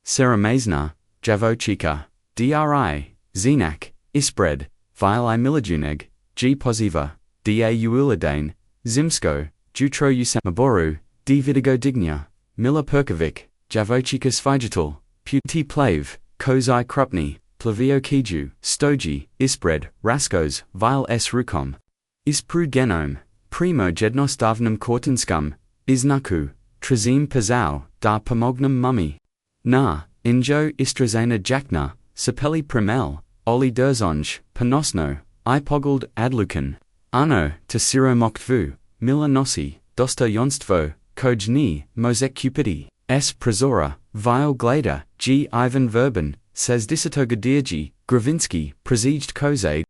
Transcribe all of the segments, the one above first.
Siromašna, djevojčica, drži, znak, ispred, milijunaš, poziva, djevojčica, zimsko, jutro usamljenom, dividigo digna, Mili djevojčica svijatel, puti plave, koje krupni, plavio kiju, stoji, ispred, raskos, s rukom. Ispred genom, primo jednostavnom kortenskom, znaku, trazim pazau, da pomognam mummy. Na, injo istrazena jakna, sapeli primel, oli derzonj, panosno, I pogled adlukan. Ano, te siromaštvu, milijunaši, dosta jonstvo, koje ni, mozek cupidi, prizora, gleda, Ivan verben, says disatoga dirji, gravinski, prezijed koze.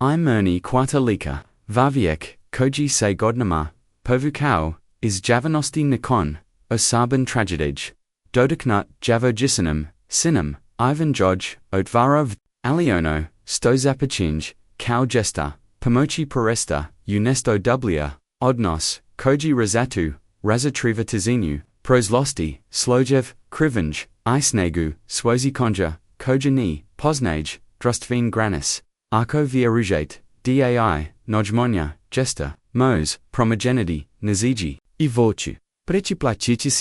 I mirni quarta lika, vaviek, koji se godnama, povukao, is javanosti nikon, osaban tragedij. Dodaknut, djevojčicinam, sinam, Ivan joj, otvarov, aliono, sto zapachinj, kao gesta, pomochi poresta, unesto dublja, odnos, koji razatu, razatriva tizinu, prozlosti, slojev, krivanj, I snegu, swozi konja, koja ni, poznaj, drustvin granis, ako vierujet, dai, nojmonja, gesta, mos, promogenity, naziji, I voću. Priče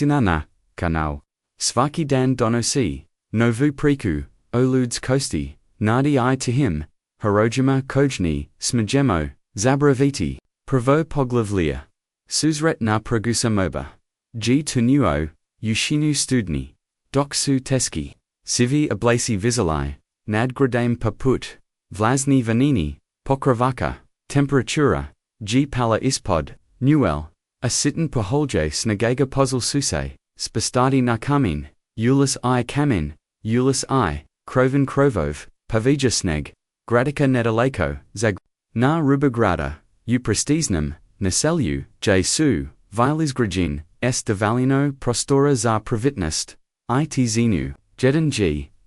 na kanal. Svaki dan donosi, novu priku, oluds kosti, nadi I to him, hirojima kojni, smijemo, zabraviti, pravo poglavlja. Susret na progusa moba. Tunuo, ushinu studni. Dok su teski. Sivi ablasi vizalai, nadgradame poput, vlazni vanini, pokrovaka, temperatura, pala ispod, nuel, a sitten poholje snagaga puzzle suse, spastadi na kamin, ulis I kamin, ulis I, kroven krovov, pavija sneg, gradika nedaleko, zag, na rubagrada, prestiznam, naselju, su, vilizgrajin, devalino prostora za pravitnost, it zinu, jedan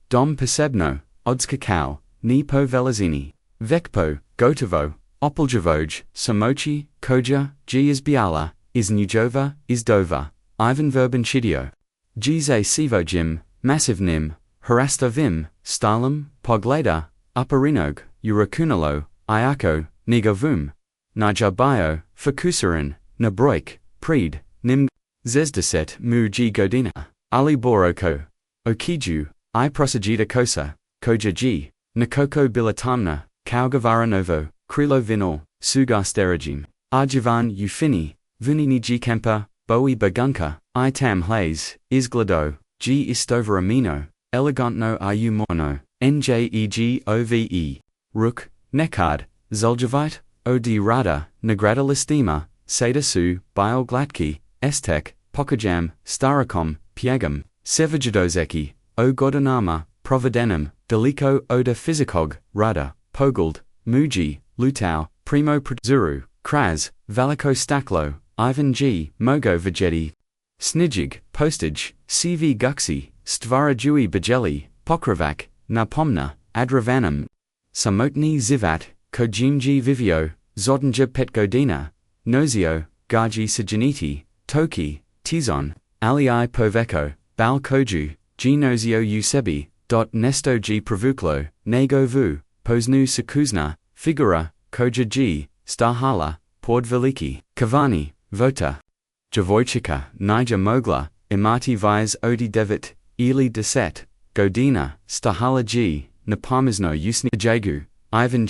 dom posebno, odskakao, ni po velazini, vekpo, gotovo, opeljevoj, samochi, koja, izbiala, iznujova, izdova, Ivan verben chidio. Za sivojim, massivnim, harastovim, stalem, pogleda, uperinog, urakunalo, iako, nigovum, nijabio, fakusarin, nabrojk, pred, nim, zezdeset mu godina, ali boroko, okiju, I prosagita kosa, koja nakoko bilatamna, kaugavara novo, krilo vinol, sugasterajim, arjivan ufini, vunini kempa, boi bagunka, I tam hlaze, izglado, istoveramino, elegantno morno, njegove, ruk, nekad, zuljavite, od rada, nagrada listima, seda su, bioglatki, estek, pokajam, starakom, piegam, sevajadozeki, o godonama, providenum, deliko oda fizikog, rada, pogled, muji, lutau, primo zuru, kraz, valiko staklo, Ivan mogo vegeti. Snijig, postage, cv guxi, stvara dewey bajeli, pokrovak, napomna, adravanum. Samotni zivat, kojimji vivio, zodnja petgodina, nozio, gaji sajaniti, toki, tizon, alii poveko, bal koju, nozio usebi, nesto pravuklo, nego vu, posnu sakuzna, figura, koja stahala, podveliki, kavani, vota. Djevojčica, nija mogla, imati viz odi devet, ili deset, godina, stahala napomazno usni jagu, Ivan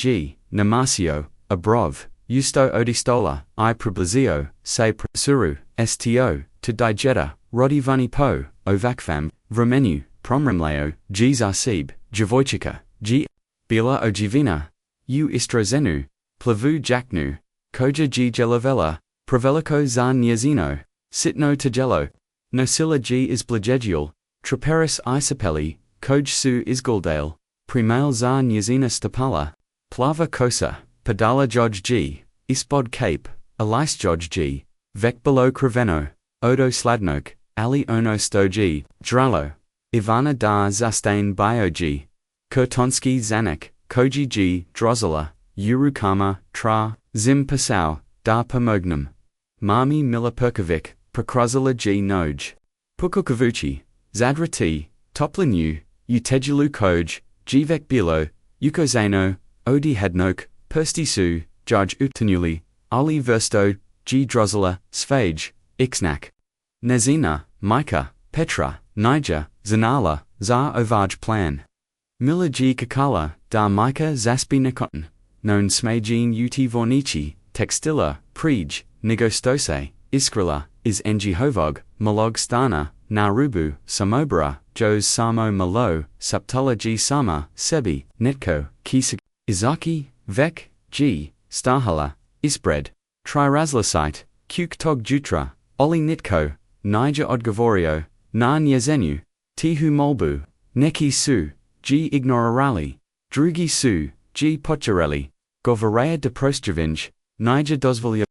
namasio, abrov, usto odistola, I priblizio, se suru, sto, to digeta, rodi vani po, ovakfam, vremenu, promremleo, zasib, djevojčica, bila ojivina, istrozenu, plavu jaknu, koja jelovela, praveliko za njezino, sitno tajelo, nosila izblajegiul, traperis isapeli, koj su izguldale, primail za njezina stapala, plava kosa, padala joj ispod cape, alis joj vek below kraveno, odo sladnok, ali ono sto dralo, Ivana da zastain bio kurtonski zanak, koji drozala, urukama, tra, zim pasau, da pomognam. Mami Mila Perkovic, Prokrazala noj. Pukukavuchi, Zadrati, Toplinu, Utejulu koj, Jivek bilo, Ukozano, Odi hadnok, Perstisu, Judge Utanuli, Ali versto, G drozela, Svage, Ixnak. Nezina, Micah, Petra, Niger, Zanala, Za Ovaj plan. Mila G Kakala, Da Micah Zaspi Nakotan, known Smagine Uti Vornici, Textila, Prij, Nigostose, Iskrila, Is Enji Hovog, Malog Stana, Narubu, Samobara, Jos Samo Malo, Saptala G Sama, Sebi, Netko, Kisik, Izaki, Vek, G, Starhala, Ispred, Trirazlasite, Kuk Tog Jutra, Oli Nitko, Niger Odgavorio, Na Nyezenu, Tihu Molbu, Neki Su, G Ignorarali, Drugi Su, G Pocharelli, Govareya de Prostjavinj, Niger Dozvolio,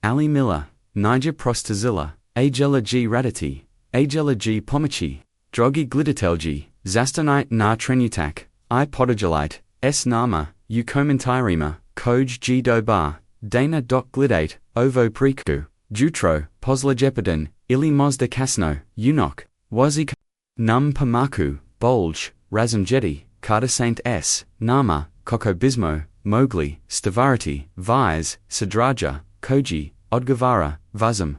Ali Miller, Niger Prostazilla, Agela G Raditi, Agela G Pomachi, Drogi Glidatelji, Zastonite Na Trenutak, I Podagelite, S Nama, U Komentarima, Koj G Dobar, Dana Doc Glidate, Ovo Preku, Jutro, Poslajepidin, Ili Mozda Kasno, Unok, Wazik, Num Pamaku, Bolj, Razumjeti, Carter Saint S, Nama, Koko Bismo, Mowgli, Stavarati, Vise, Sadraja, Koji, Odgavara, Vazam.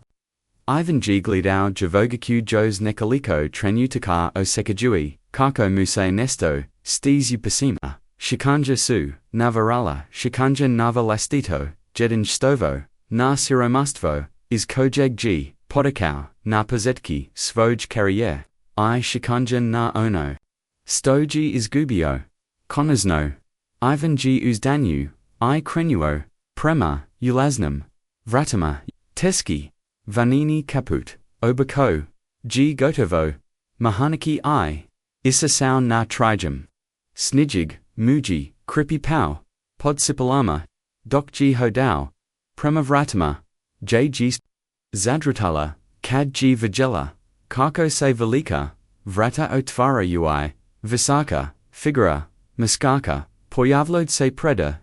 Ivan G. Glidau Javogaku Jos Nekaliko Trenutakar O Sekajui, Kako Muse Nesto, Stes Upasima, Shikanja Su, Navarala, Shikanja Navalastito, Jedin Stovo, Na Siromaštvo, Is Kojeg G, Podakau, Na Pozetki, Svoj Carriere, I Shikanja Na Ono. Stoji is Gubio, Konazno, Ivan G. Uzdanu, I Krenuo, Prema, Ulaznam, Vratama, Teski, Vanini Kaput, Obako, G. Gotovo, Mahaniki I, Isasau Na Trijam, Snijig, Muji, Kripi Pau, Podsipalama, Dok G. Hodau, Prema Vratama, J. G. Zadratala, Kad G. Vagela, Kako Se Velika, Vrata Otvara Ui, Visaka, Figura, Muskaka, Pojavlod Se Preda,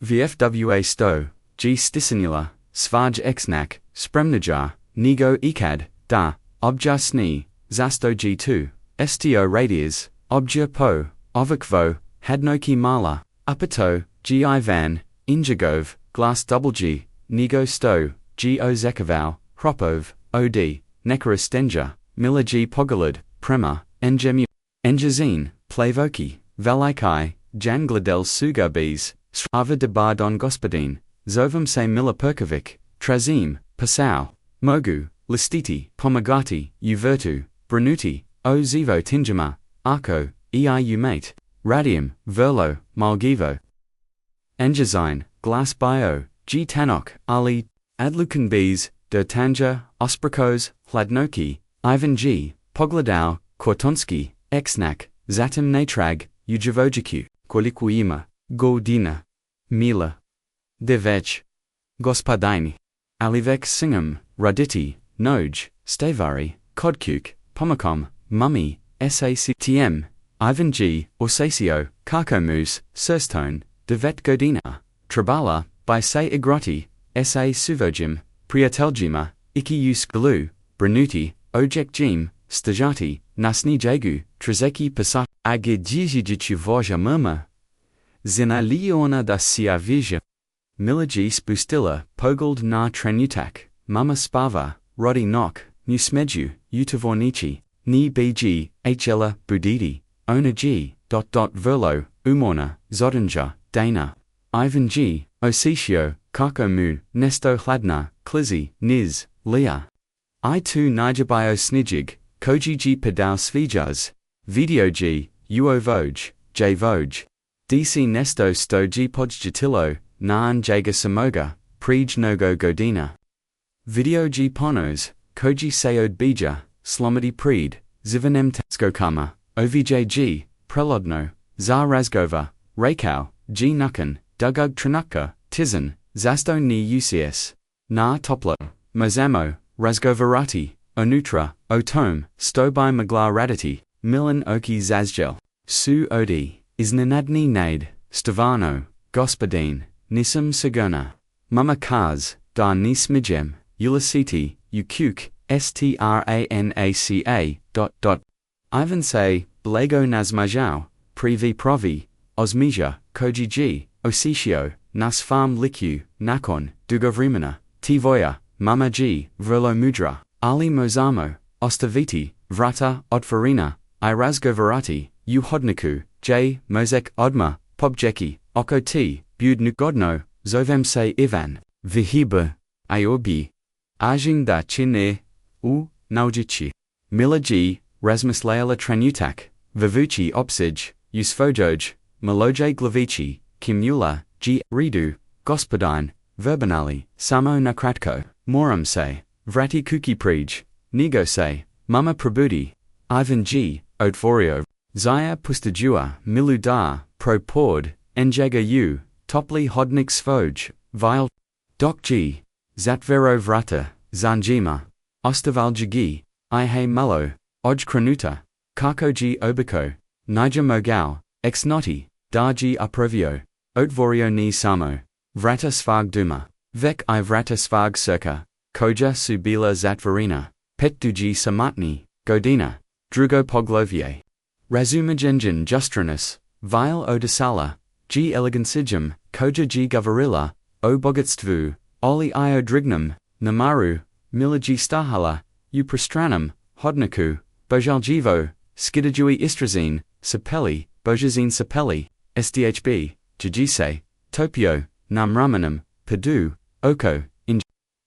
VFWA Sto, G. Stisinula, Svaj Exnak, Spremnajar, Nego Ikad, Da, Obja Sni, Zasto G2, Sto Radiers, Obja Po, Ovakvo, Hadnoki Mala, Upito, G. Ivan, Injagov, Glass Double G, Nego Sto, G. O. Zakavau, Hropov, OD, Nekaristenja, Mila G. Pogalud, Prema, Engemu, Engazine, Plavoki, Valaikai, Jangladel Sugarbes, Srava de Bardon Gospodin, Zovam Se Mila Perkovic, Trazim, Passau, Mogu, Listiti, Pomagati, Uvertu, Branuti, O Zivo Tinjama, Arco, Eiu Mate, Radium, Verlo, Malgivo, Engazine, Glass Bio, G. Tanok, Ali, Adlukan Bees, Dertanja, Osprakos, Hladnoki, Ivan G., Pogladau, Kortonsky, Exnak, Zatim Natrag, Ujavojiku, Kolikuima, Godina, Mila, Devech, Gospodini, Alivek Singam, Raditi, Noj, Stavari, Kodkuk, Pomakom, Mummy, SACTM, Ivan G., Orsasio, Karkomus, Surstone, Devet Godina, Trabala, by Se Igroti, SA Suvojim, Priateljima, Ikius Glu, Branuti, Ojek Jim, Stajati, Nasni Jagu, Trzeki Pasat, Agedjijijichu Voja Murmur, Zina Liona da Siavija, Milagi Spustila, Pogald Na Trenutak, Mama Spava, Rodi Nok, Nusmedju, Utavornici, Ni BG, Hela, Budidi, Ona G, Verlo, Umorna, Zodanja, Dana, Ivan G, Ositio, Kakomu, Nesto Hladna, Klizzy, Niz, Leah. I2 Nijabio Snijig, Koji G Pedao Svijas, Video G, Uo Voj, J Voj, DC Nesto Sto G Podjatilo, Naan Jaga Samoga, Prij Nogo Godina. Video G Ponos, Koji Sayod Bija, Slomity Pred, Zivanem Tatskokama, OVJG, Prelodno, Zar Razgova, Rakau, G Nukan, Dugug Tranuka, Tizan, Zasto Ni UCS, Na Toplo, Mozamo, Razgovarati, Onutra, Otome, Stobai Maglar Raditi, Milan Oki Zazgel, Su Odi, Isnanadni Nade, Stavano, Gospodin, Nisam Sagona, Mama Kaz, Da Nismijem, Ulisiti, Ukuk, Stranaca, Ivan say, blego nazmajao, privi provi, osmija, koji g, ositio, nas farm likju, nakon, dugovrimena, tivoja, mama g, vrlo mudra, ali mozamo, ostaviti, vrata, odfarina, I razgovarati, u hodniku, j, mozek odma, pobjeki, oko t, budnu godno, zovem se Ivan, vihiba, iorbi, ajing da chine, u, naujici. Mila g, razmislala trenutak, vivuchi opsij, usfojoj, meloje glavici, kimula, g, redu, gospodine, verbanali, samo nakratko, moram se, vrati kuki prij, nego se, mama prabudi, Ivan g, odforio, zaya pustajua, milu da, pro pod, enjaga u, topli hodnik svoj, vile, doc g, zatvero vrata, zanjima, ostavalji I malo, oj kranuta, kako g obiko, nija mogao, ex noti, da g aprovio, otvorio ni samo, vrata svag duma, vek I vrata svag circa, koja su bila zatvorina, pet dugi samatni, godina, drugo poglovje. Razumagenjen justranus, vile odasala, g elegancijum, koja g govorila, o bogatstvu, oli I odrignum, namaru, miligi stahala, u prostranum, hodniku, bojaljivo, skidajui istrazine, sapeli, bojazine sapeli, sdhb, jajise, topio, namramanum, padu, oko, in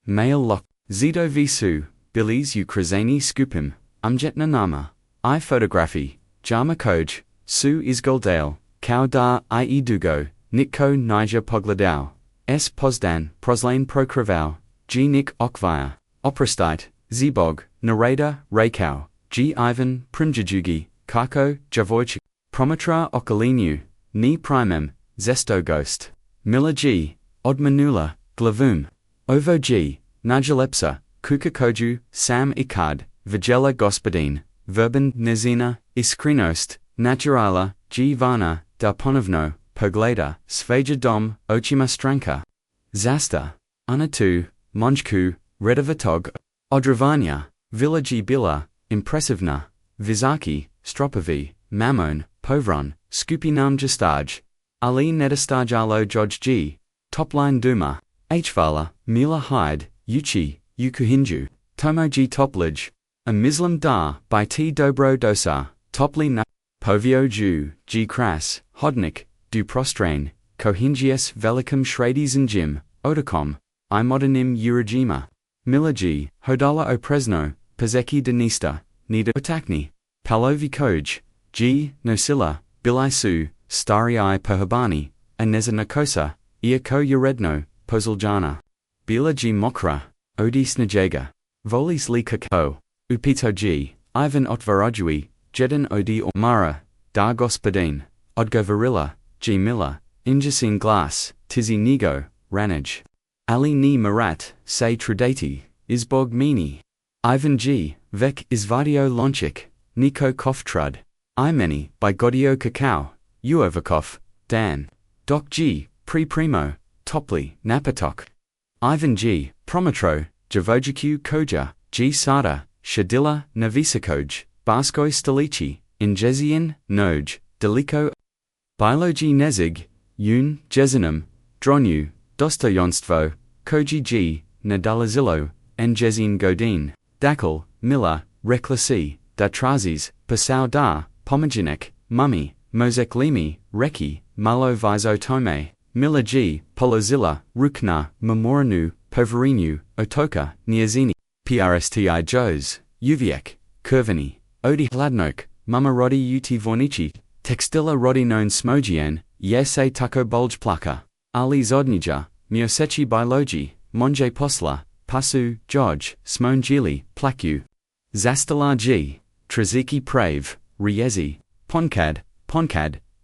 mail lock, zido visu, bilis u krazani skupim, umjetna nama, I photography, jama koj, su izgoldale, kao da I dugo, nitko nija pogledao, s pozdan, proslane prokravao, g nik okvia, oprostite, zibog, narada, rakau, g Ivan, primjajugi, kako, djevojčica, promatra okolinu, ni primem, zesto ghost, mila g, odmanula, glavum, ovo g, najalepsa, kukakoju, sam ikad, vigela gospodin, verban nezina, iskrinost, naturala, g vana, da ponovno, pogleda, svaja dom, ochima stranka, zasta, anatu, monjku, redavatog, odravanya, villagy bila, impressivna, vizaki, stropovi, mamon, povron, skupinam jastaj, ali nedostajalo joj g, topline duma, hvala, mila hide, uchi, ukuhinju, tomo g toplij, a mislam da, by t dobro dosa, topli na, povio ju, g kras, hodnik, du prostrain, kohingius velicum shradizanjim, otakom, I modernim urajima, milagi, hodala opresno, pazeki denista, nida otakni, palovi koj, g, nosilla, bilisu, starii pohabani, aneza nakosa, iako uredno, pozuljana, bila g mokra, odi snajega, volis li kako, upito g, Ivan otvarojui, jedan odi ormara, da gospodin, odgovorila, g mila, injasin glas, tizi nego, ranaj. Ali ni marat, se trudati, izbog mini. Ivan g, vek izvadio lonchik, niko koftrud. Imeni, by godio kakao, uovakov, dan. Doc g, primo, topli, napatok. Ivan g, prometro, javojiku koja, g sada, shadilla, navisakoj, baskoi stolici, injezian, noj, deliko. Biologi nezig, un, jezinum, dronu, dostojanstvo, koji g, nadalazilo, njezin godin, dakal, mila, reklasi, da trazis, pasau da, pomaginek, mummy, mozek limi, reki, malo viso tome, mila g, polozilla, rukna, memoranu, poverinu, otoka, niazini, prsti jos, uviek, kurvani, odi hladnok, mama rodi uti vornici, textila rodi non smogian, yese tako bulge plaka, ali zodnija, miosechi biologi, monje posla, pasu, joj, smonjili, plaku. Zastala g, traziki prave, riezi, ponkad,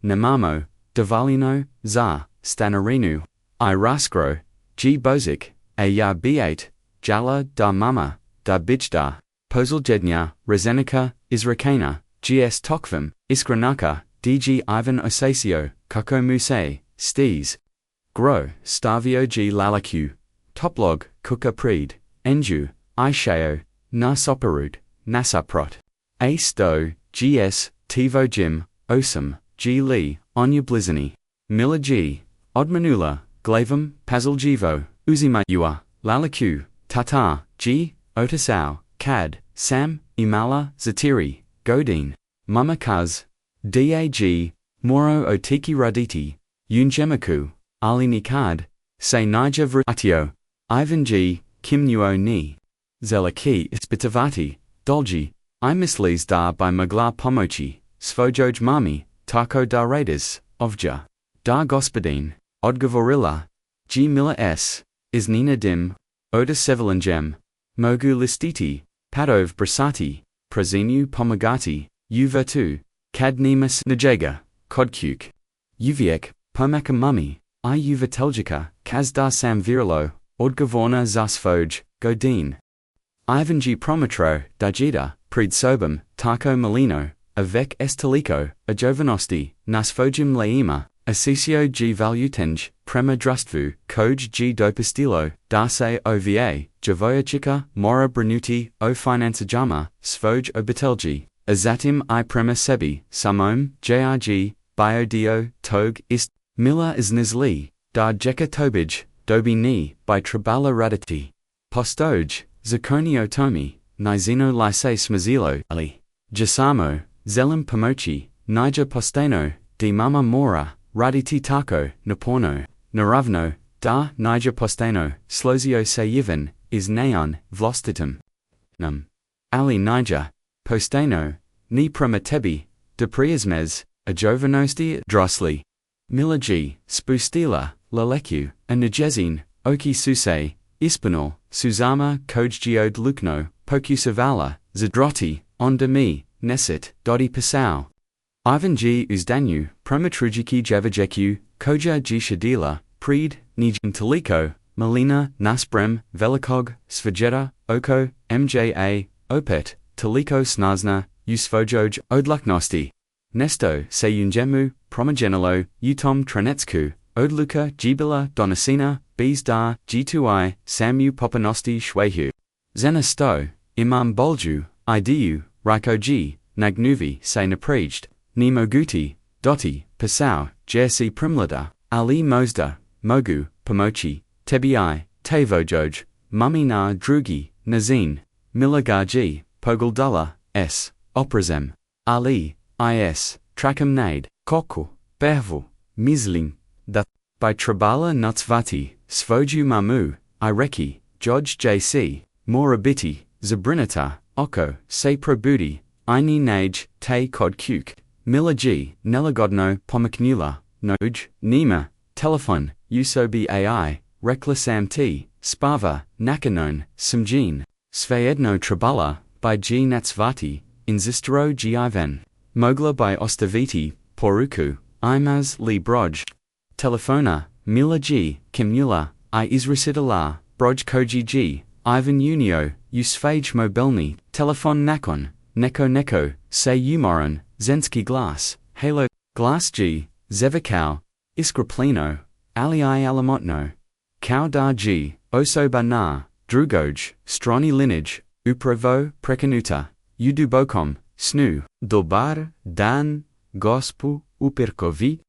namamo, davalino, za, stanarinu, I raskro, g bozik, ya b8, jala da mama, da bijda, pozuljednya, rezenica, izrakana, gs tokvim, iskranaka, dg Ivan osasio, kako muse, stes. Gro, stavio g lalaku, toplog, kuka pred, enju, ishao, na soparut, nasaprot. A sto, gs, tivo jim, osam, g li, onya blizany. Mila g, odmanula, glavam, pazaljivo, uzimayua, lalaku, tata, g, otasau, cad, sam, imala, zatiri, godin, mamakaz, dag, moro otiki raditi, unjemaku, ali nikad, say nija vratio, Ivan g, kim nuo ni, zelaki ispitavati, dolji, I mislees da by magla pomochi, svojoj mami, tako da raiders, ovdje, da gospodin, odgovorila, g mila s, iznina dim, oda sevelanjem, mogu listiti, padov brasati, prezinu pomagati, uvertu, kadnimas najega, kodkuk, uviek, pomaka mummy, I uveteljica, kazda sam virilo, odgovorna zasfoj, godin. Ivan g prometro, dajida, pred sobam, tako malino, avec estelico, a jovanosти, nasfojim leima, asisio g valutenj, prema drustvu, koj g dopistilo, dase ova, djevojčica, mora branuti, o finansajama, svoj obitelji, azatim I prema sebi, samom, jrg, biodio, tog, ist, mila iznizli, da jeka tobij, dobi ni, by trabala raditi. Postoj, zakonio tomi, nizino lise smazilo, ali. Jasamo, zelim pomochi, nija posteno, di mama mora, raditi tako, naporno, naravno, da nija posteno, slozio sayivan, is neon, vlastitum. Num. Ali nija, posteno, ni prema tebi, de priasmez, a jovanosти drosli. Mila g, spustila, laleku, a najezin, oki suse, ispanol, suzama kojgiod lukno, pokusavala, zadroti, onda mi, nesit, dodi pasau. Ivan g uzdanu, promatrujiki javajeku, koja g shadila, pred, nijin taliko, malina, nasprem, velikog, svajeta, oko, mja, opet, taliko snazna, usvojoj, odluknosti. Nesto, seyunjemu, promagenelo, utom trenetsku, odluka, jibila, donasina, bezdar, g2i, samu popanosti shwehu. Zenasto, imam bolju, idu, riko nagnuvi, say naprejed, nemoguti, doti, pasau, jersi primlada, ali mozda, mogu, pomochi, tebi, tevojoj, mummy na drugi, nazin, milagaji, poguldala, s, oprazem, ali, is, trakam nade, koku, behvu, misling, da, by trabala nutsvati, svoju mamu, ireki, joj jc, morabiti, zabrinata, oko, se probudi, ini nage, te kod kuk, mila g, nelagodno, pomaknula, noj, nima, telephone, usobi ai, reklasam t, spava, nakanon, samjin, svejedno trabala, by g natsvati, inzistero g ivan. Mogla by ostaviti, poruku, imaz li broj. Telefona, mila g, kimnula, I izrisidala, broj koji g, Ivan unio, usfaj mobilni, telefon nakon, neko, se umoron, zenski glas, halo, glas g, zevakau, iskraplino, alii alamotno, kau da g, osoba na, drugoj, stroni lineage, uprovo, prekanuta, udubokom, snu, dobar, dan, gospu, upirkovi,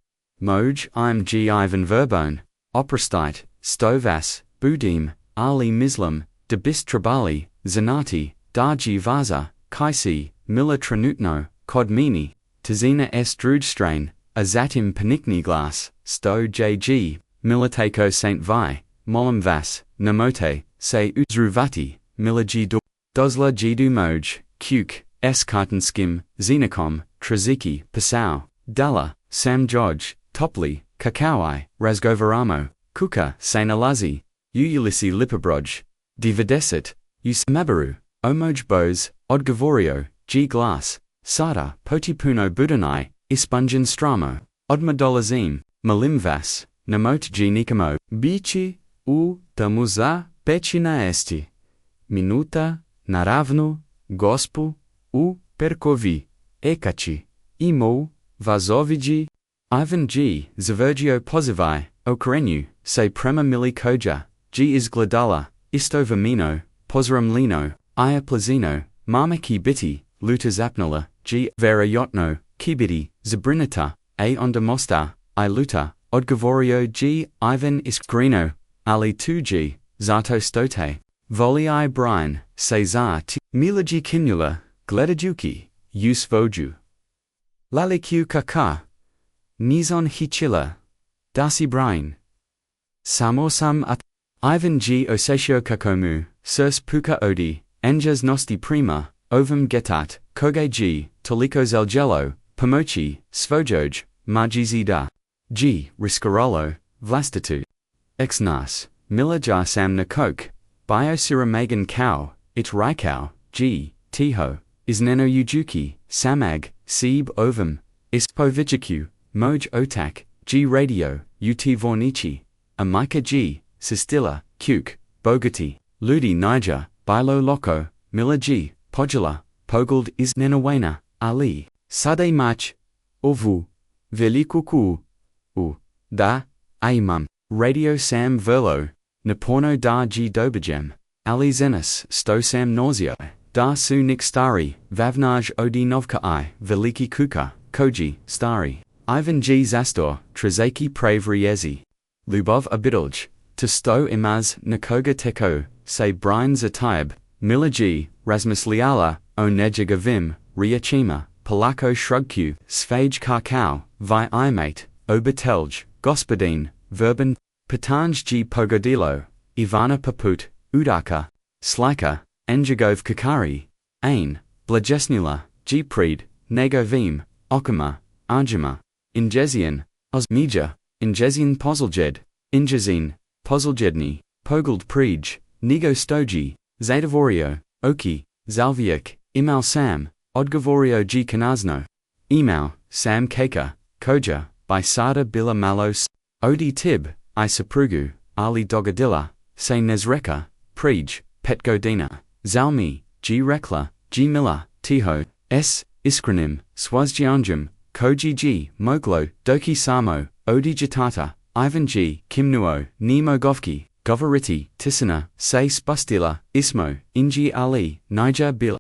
moj, im g Ivan verbone, oprostite, stovas, budim, ali mislam, debis trabali, zanati, darji vaza, kaisi, mila trenutno, kodmini, tazina s drudstrain, azatim panikni glas, sto jg, milateko saint vi, molam vas, namote, se uzruvati, mila g do, dozla g du moj, kuk, s kartan skim, xenocom, traziki, pasau, dala, sam joj, topli, kakawai, razgovaramo, kuka, sainalazi, ulisi lipabroj, dividesit, usmabaru, omoj bos, odgovorio, g glass, sada, potipuno budanai, ispunjan stramo, odmadolazim, malimvas, namot g nikamo, bici, tamuza, pecina esti, minuta, naravnu, gospu, perkovi, ekachi, imo, vazovigi, Ivan g, zavergio pozivi, okarenu, se prema mili koja, g izgladala, isto vamino, pozram lino, ia plazino, marmaki biti, luta zapnula, g. vera yotno, kibidi, zabrinata, a onda mosta, I luta, odgovorio g. Ivan iskrino, ali 2g, zato stote, volii brine, cesar t. Milaji kinula, gledajuki, usvoju. Laliku kaka. Nizon hichila. Dasi brine. Samosam at. Ivan g. osatio kakomu, surs puka odi, enjas nosti prima, ovum getat, koge g. toliko zelgelo, pomochi, svojoj, majizida. G. riskarolo, vlastitu. Ex nas, milajar sam na coke, bio Siromašna cow, it rikau, g. tiho, isneno ujuki, samag, sieb ovum, ispovijiku, moj otak, g. radio, ut vornici, amika g. sistila, kuke, bogati, ludi niger, bilo loco, mila g. pogula, pogald is nenawena, ali, sade mach, ovu, velikuku, da, aimam, radio sam verlo, naporno da g. dobajem, ali zenas sto sam nausea, da su nik stari, vavnaj odi novka I, veliki kuka, koji, stari, Ivan g. zastor, trezaki pravriezi, lubov abidolj, to sto imaz nakoga teko, say brine zatayb, mila g. razmisliala, o nejagavim, riachima, polako shrugku, svage karkau, vi imate, obatelj, gospodin, verban, patanj g. pogodilo, Ivana poput, udaka, slika, Angigov kakari, ain, blajesnula, g. pred, negovim, okama, arjima, injezian, osmija, injezian pozeljed, injezin, pozeljedni, pogald prij, nego stoji, zadavorio, oki, zalviak, imal sam, odgovorio g. kanazno, email, sam kaka, koja, by sada bila malos, odi tib, I saprugu, ali dogadilla, se nezreka, prij, petgodina, zalmi, g. rekla, g. mila, tiho, s. iskrenim, swazjianjum, koji g. moglo, doki samo, odi jatata, Ivan g. kimnuo, nemo govki, govariti, tisana, se spustila, ismo, inji ali, niger bila.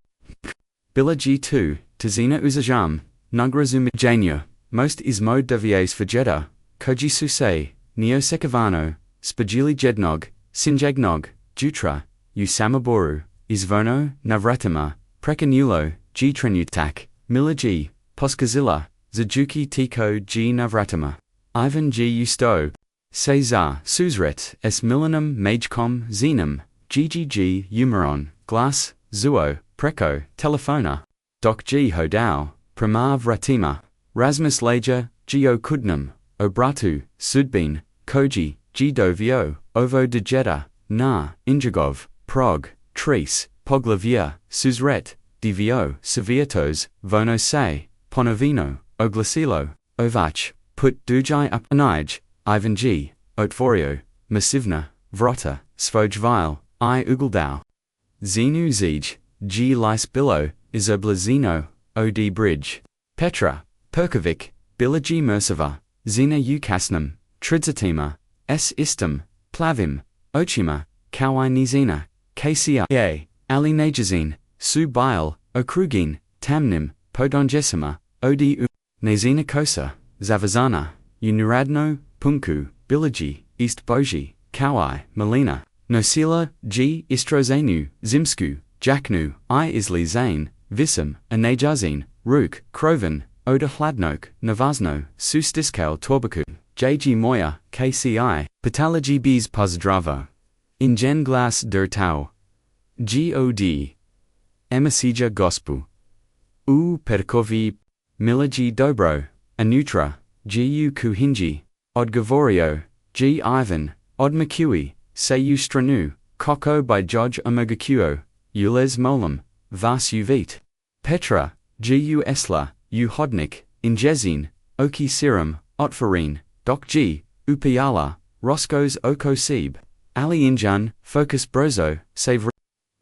Bila g2, tazina uzajam, nugrazumijanya, most ismo devies fajeda, koji suse, neosekavano, spagili jednog, sinjagnog, jutra, usamaboru, isvono, navratama, prekanulo, g. trenutak, mila g. poskazilla, zajuki tiko g. navratama, Ivan g. usto, Cesar susrete s milanum magecom zenum, ggg umeron, glass, zuo, preco, telefona, doc g. hodau, pramav ratima, Rasmus lager, geo kudnum, obratu, sudbin, koji, g. dovio, ovo dejeda, na, injagov, prog, tris, poglavia, susret, divio, savietos, vono se, ponovino, oglasilo, ovach, put dujai up anij, Ivan g. otvorio, masivna, vrota, svojvile, I ugeldau. Zenu zij, g. lis bilo, izoblazino, od bridge. Petra, Perkovic, bila g. mersiva, zena ukasnum, tridzatima, s. istum, plavim, ochima, kawai nizina, kcia, ali najazine, su bile, okrugin, tamnim, podonjesima, od nazina kosa, zavazana, unuradno, punku, bilaji, east boji, kawai, melina, nosila, g. istrozenu, zimsku, jaknu, I isli zane, visum, anajazine, ruk, kroven, oda hladnok, navazno, sustiskal torbaku, jg. moya, kci, patology bez pozdravo. Ingen glas der tau. God. Emisija gospu. U perkovi, milaji dobro, anutra, gu kuhinji, odgovorio, g. Ivan, odmakui, seju stranu, koko by Joj omegakuo, ules molum, vas uvit. Petra, gu esla, u hodnik, injezin, oki serum, otfarin, doc g. upiala, roskos oko seb, ali injan, focus brozo, save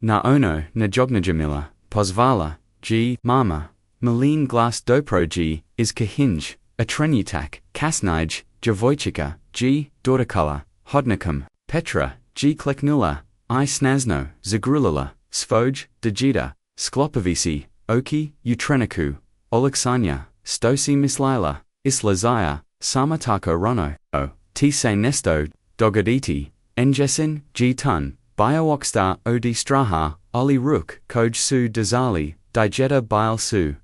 na ono, na jognajamila, pozvala, g. mama, malin glas dopro g. is kahinj, atrenutak, kasnij, djevojčica, g. dortakala, hodnikum, Petra, g. kleknula, I snazno, zagrulala, svoj, dejida, sklopovisi, oki, utreniku, oleksanya, stosi mislaila, islazaya, samatako rono, o, tise nesto, dogoditi, enjesin, g-tun, biowokstar odi straha, oli ruk, koj su dazali, digeta bile su,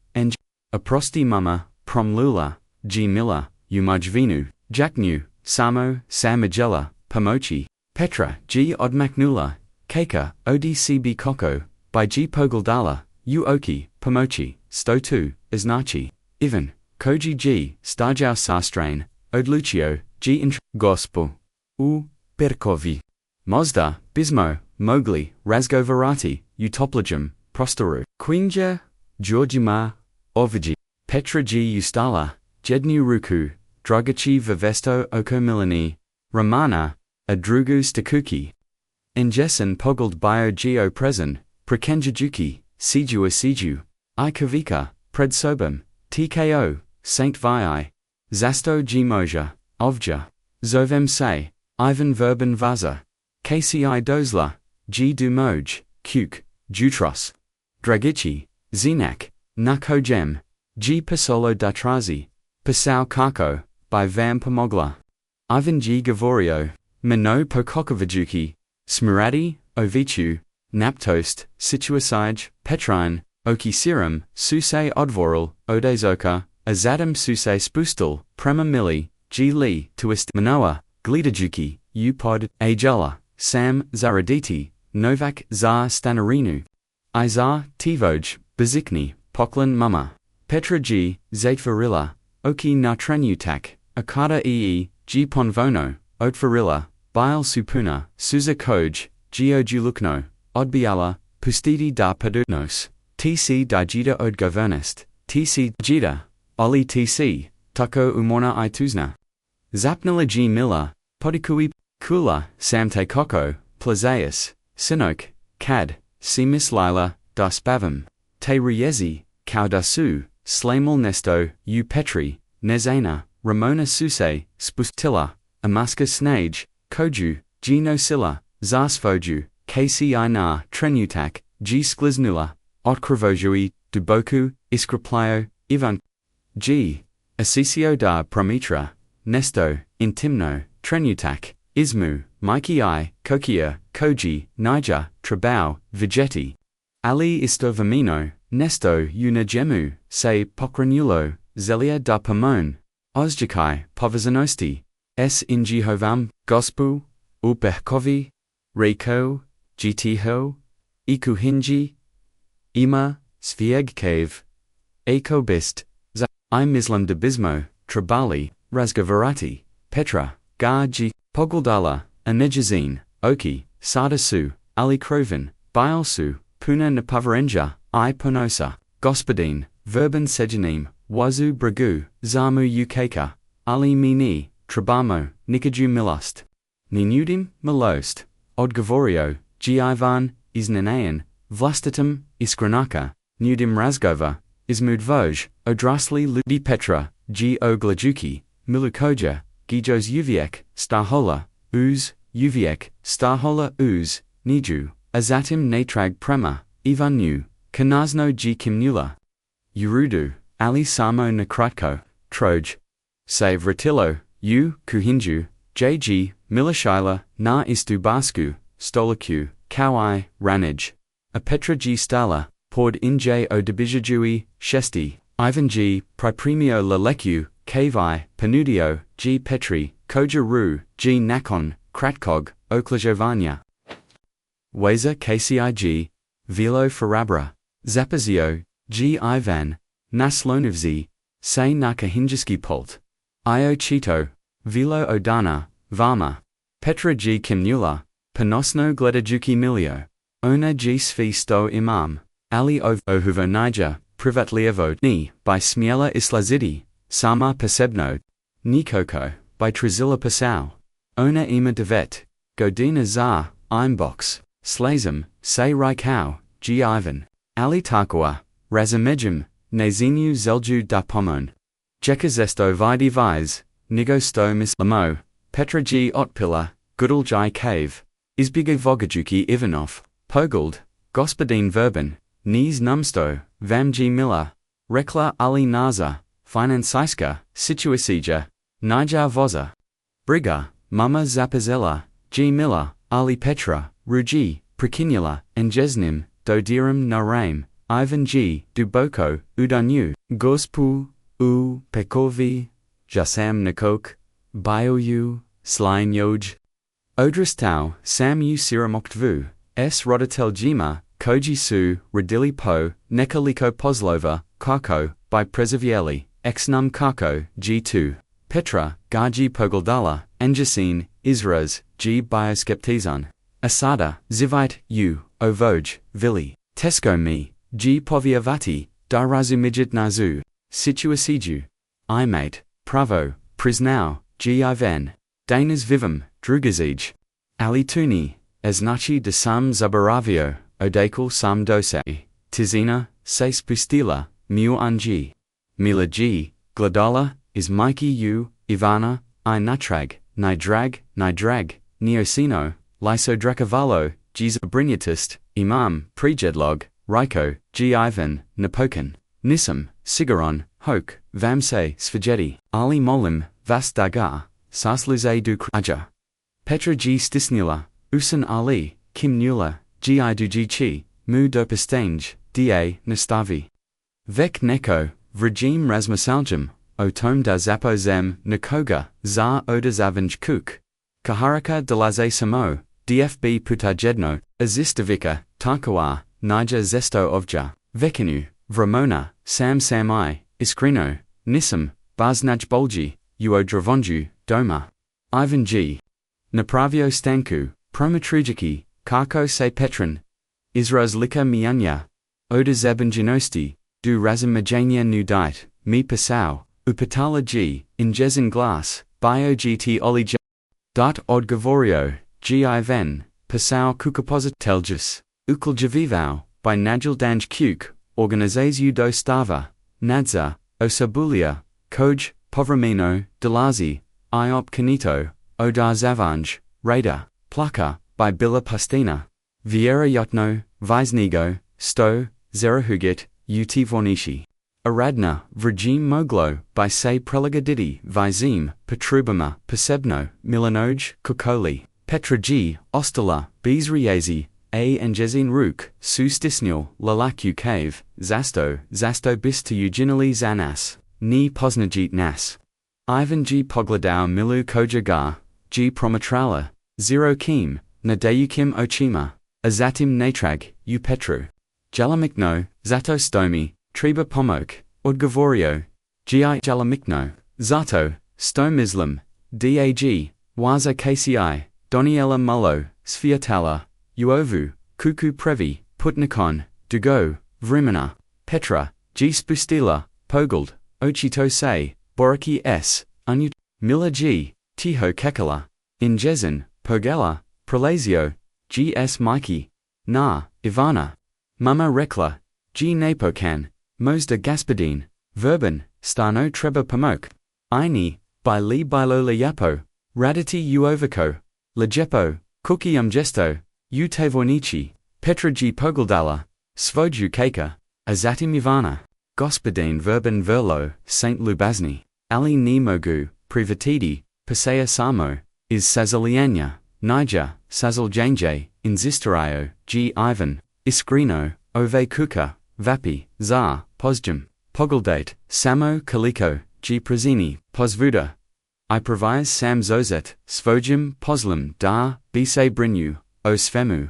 aprosti mama, promlula, g mila, umajvinu, jaknu, samo, samajela, pomochi, petra, g odmaknula, keka, odcb koko, by g pogaldala, uoki, pomochi, stotu, iznachi, Ivan, koji g, stajau sastrain, odlucio, g gospel, perkovi, Mozda, Bismo, Mowgli, Razgovarati, Utoplagum, Prostoru, Quinja, Georgima, Ovdje, Petra G. Ustala, Jednu Ruku, Drugachi Vivesto Oko Milani, Ramana, Adrugu Stakuki, Enjesan Pogald Bio Geo Presen, Prekenjajuki, Siju Asiju, I Kavika, Predsobum, TKO, Saint Vi, Zasto G. Moja, Ovdje, Zovem Se, Ivan Verben Vaza, KCI Dozla, G. Dumoj, Kuk, Jutros, Dragici, Znak, Nakojem, G. Pasolo Datrazi, Pasau Kako, by Vam Pomogla, Ivan G. Gavorio, Mino Pokokovajuki, Smirati, Ovichu, Naptost, Situasij, Petrine, Oki Serum, Suse Odvoral, Odezoka, Azadam Suse Spustal, Prema Mili, G. Li, Twist Manoa, Glidajuki, Upod, Ajala, Sam Zaraditi, Novak Zar Stanarinu, Izar, Tivoj, Bazikni, Poklin Mama, Petra G. Zaitvarilla, Oki Natrenutak, Akada G. Ponvono, Otvarilla, Bile Supuna, Suza Koj, Geojulukno, Odbiala, Pustidi da Padutnos, TC Digita Odgovernest, TC Jita, Oli TC, Tuko Umorna Ituzna, Zapnila G. Miller, Podikui, Kula, Samte Koko, Plazeus, Sinok, Cad, Simis Lila, Das Bavam, Te Riezi, Kaudasu, Slamel Nesto, U Petri, Nezana, Ramona Suse, Spustilla, Amaska Snage, Koju, G Nosilla, Zarsfoju, KCI Na, Trenutak, G Skliznula, Otkrivojui, Duboku, Iskraplio, Ivan, G. Asisio da Promitra, Nesto, Intimno, Trenutak, Ismu, Mikey I, Kokia, Koji, Niger, Trabau, Vigeti, Ali Istovamino, Nesto Unajemu, Se Pokranulo, Zelia da Pomone, Ozjakai, Povazanosti, S. Injihovam, Gospel, Upehkovi, Reiko, Gtho, Ikuhinji, Ima, Sviegcave, Akobist, Za, I Mislam de Bismo, Trabali, Razgovarati, Petra, Garji, Pogaldala, Anejazine, Oki, Sardasu, Ali Kroven, Bialsu, Puna Napavarenja, I Ponosa, Gospodine, Verban Sejanim, Wazu Bragu, Zamu Ukeka, Ali Mini, Trabamo, Nikaju Milost, Ninudim, Milost, Odgavorio, G. Ivan, Iznanayan, Vlastatum, Iskranaka, Nudim Razgova, Ismudvoj, Odrasli Ludi Petra, G. Oglajuki, Milukoja, Gijos Uviek, Starhola, Uz, Uviek, Starhola Uz, Niju, Azatim Natrag Prema, Ivanu, Kanazno G. Kimnula, Urudu, Ali Samo Nakratko, Troj, Save Ratilo, U, Kuhinju, JG, Milashila, Na Istubasku, Stolaku, Kawai, Ranij, Apetra G. Stala, Pord Inj O Debijajui, Shesti, Ivan G. Pripremio Laleku, Kavi, Panudio, G. Petri, Koja Ru, G. Nakon, Kratkog, Oklajovanya, Weza KCIG, Vilo Farabra, Zapazio, G. Ivan, Naslonovzi, Se Nakahinjiski Polt, Io Chito, Vilo Odana, Varma, Petra G. Kimnula, Panosno Gledajuki Milio, Ona G. Svi Sto Imam, Ali Ohuvo Niger, Privatlievo Ni, by Smiela Islazidi, Sama Pasebno, Nikoko, by Trizilla Pasau, Ona Ima Devet, Godina Zar, Imbox, Slazem, Se Raikau, G. Ivan, Ali Tarkwa, Razamejum, Nazinu Zelju da Pomon, Jekazesto Vidi Viz, Nigo Sto Mislamo, Petra G. Otpila, Gudaljai Cave, Izbiga Vogajuki Ivanov, Pogald, Gospodin Verban, Niz Numsto, vam g mila, rekla ali naza, financijska situacija, nijar voza. Briga, mama zapazela, g mila, ali Petra, ruji, prekinula, enjesnim, dodiram naram, Ivan g, duboko, udanyu, gospu, u, pekovi, jasam nakok, bioyu, slin yoj. Odrastau, sam u siromoktvu, s rodatel jima, koji su, radili po, nekaliko pozlova, kako, by prezivieli, ex num kako, g2. Petra, gaji pogoldala, enjasin, Isras, g bioskeptizon. Asada, zivite, u, ovoj, vili, tesco me, g poviavati, dirazu midget nazu, situasiju. Imate, pravo, priznau, g Ivan. Danas vivum, drugazij. Ali tuni, znachi de sam zaboravio, odakal sam dose. Tizina, se spustila, mu anji. Mila g, gladala, is Mikey u, Ivana, I natrag, nidrag, neosino, lysodrakavalo, g zabrinatist, imam, prejedlog, Ryko, g Ivan, Napokan, Nisam, Sigaron, Hoke, Vamse, Sfageti, Ali Molim, Vasdagar, Sasluze du Kraja. Petra g Stisnula, Usan Ali, Kim Nula, g Idu chi, Mu dopastange, da Nastavi. Vek Neko, Vrajim Rasmusaljum, Otom da Zapozem, Nakoga, Za Oda Zavanj Kuk. Kaharaka delaze Samo, DFB Putajedno, Azistavika, Tarkawa, Niger Zesto Ovja, Vekinu, Vramona, Sam Iskrino, Nisam, Baznaj Bolji, Uodravonju, Doma. Ivan G. Napravio Stanku, Promatrujiki, Kako se Petran. Israz Lika Mianya. Oda Zabanjinosti, Du Razam Majania Nu Dite, Mi Pasau, Upatala G, Injezin Glass, Bio GT Oli Dot Odgavorio, G Ivan, Pasau Kukapozit Telgus, Ukaljavivau, by Najil Danj Kuk, Organizazu do Stava, Nadza, Osabulia, Koj, Povramino, Delazi, Iop Canito, Odar Zavanj, Radar, Plaka, by Bila Pastina, Vieira Yotno, Visnigo, Sto, Zerahugit, Ut Vornishi. Aradna, Vrajim Moglo, by Se Prelagadidi, Vizim, Petrubama, Pesebno, Milanoj, Kukoli, Petra G, Ostala, Bezriazi, A. Enjezin Ruk, Su Stisnil, Lalaku Cave, Zasto bis to Eugenili Zanas, Ni Posnajit Nas. Ivan G. Pogladau Milu Kojagar, G. Promatrala, Zero Kim, Nadayukim Ochima, Azatim Natrag, U Petru. Jalamikno, Zato Stomi, Treba Pomok, Udgavorio, Gi Jalamikno, Zato, Stom Islam, Dag, Waza KCI, Doniela Mullo, Sfiatala, Uovu, Kuku Previ, Putnikon, Dugo, Vrimana, Petra, G. Spustila, Pogald, Ochito Se, Boraki S, Unut, Mila G, Tiho Kekala, Injezin, Pogela, Prelazio, G. S. Mikey, Na, Ivana, Mama Rekla, G. Napokan, Mosda Gaspadine, Verban, Stano Treba Pamok, Ini, by Li Bilola Yapo, Raditi Uovico, Lejepo, Cookie Gesto, U Tevornici, Petra G. Pogaldala, Svoju Keka, Azatim Ivana, Gospodin Verban Verlo, Saint Lubazni, Ali Nimogu, Privatidi, Pasea Samo, Is Sazalianya, Niger, Sazal Janje, Inzistario, G. Ivan, Iskrino, Ove Kuka, Vapi, Zar, Posjum, Pogaldate, Samo Kaliko, G. Prazini, Posvuda. I provise Sam Zozet, Svojim, Poslim, Da, Bise Brinu, O Svemu.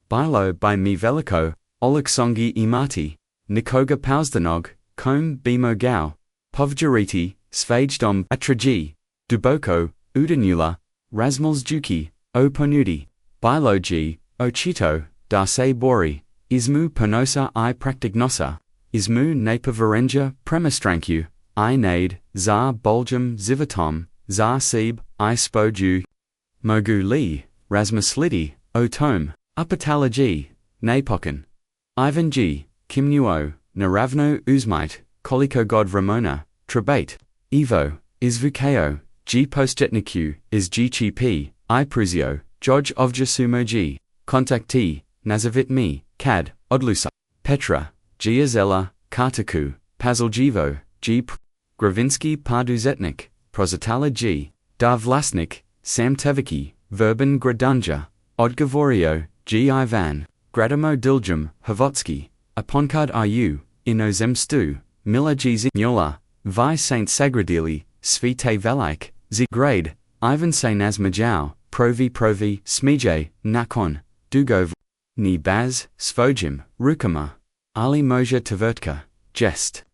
Bilo by Mi Veliko, Oleksongi Imati, Nikoga Pausdanog, Kom Bimo Gao, Povjariti, Svajdom Atraji, Duboko, Udanula, Rasmals Juki, O Ponudi, Bilo G, O Chito, Darse Bori, Ismu Ponosa I Praktignosa, Ismu Napa Varenja, Premastranku, I Nade, Zar Boljum Zivatom, Zar Seb, I Spoju, Mogu Li, Rasmus Lidi, O Tome, Upatala G, Napokan. Ivan G, Kimnuo, Naravno Uzmite, Koliko God Ramona, Trebate, Evo, Izvukeo, G Postjetniku, Is G P, I Pruzio, Joj Ovjasumo G, Contactee, Nazavit Me, Cad, Odlusa, Petra, G Azella, Kartaku, Pazaljivo, G. Gravinsky Parduzetnik, Prozatala G. Dar Vlasnik, Samteviki, Verban Gradunja, Odgovorio, G. Ivan, Gradimo Diljum, Havotsky, Aponkard Iu, Inozem Stu, Mila G. Zinyola, Vi Saint Sagradili, Svite Velike, Z. Grade, Ivan Se Nazmajau, Provi, Smije, Nakon, Dugov, Ni Baz, Svojim, Rukama, Ali Moja Tvertka, Geste.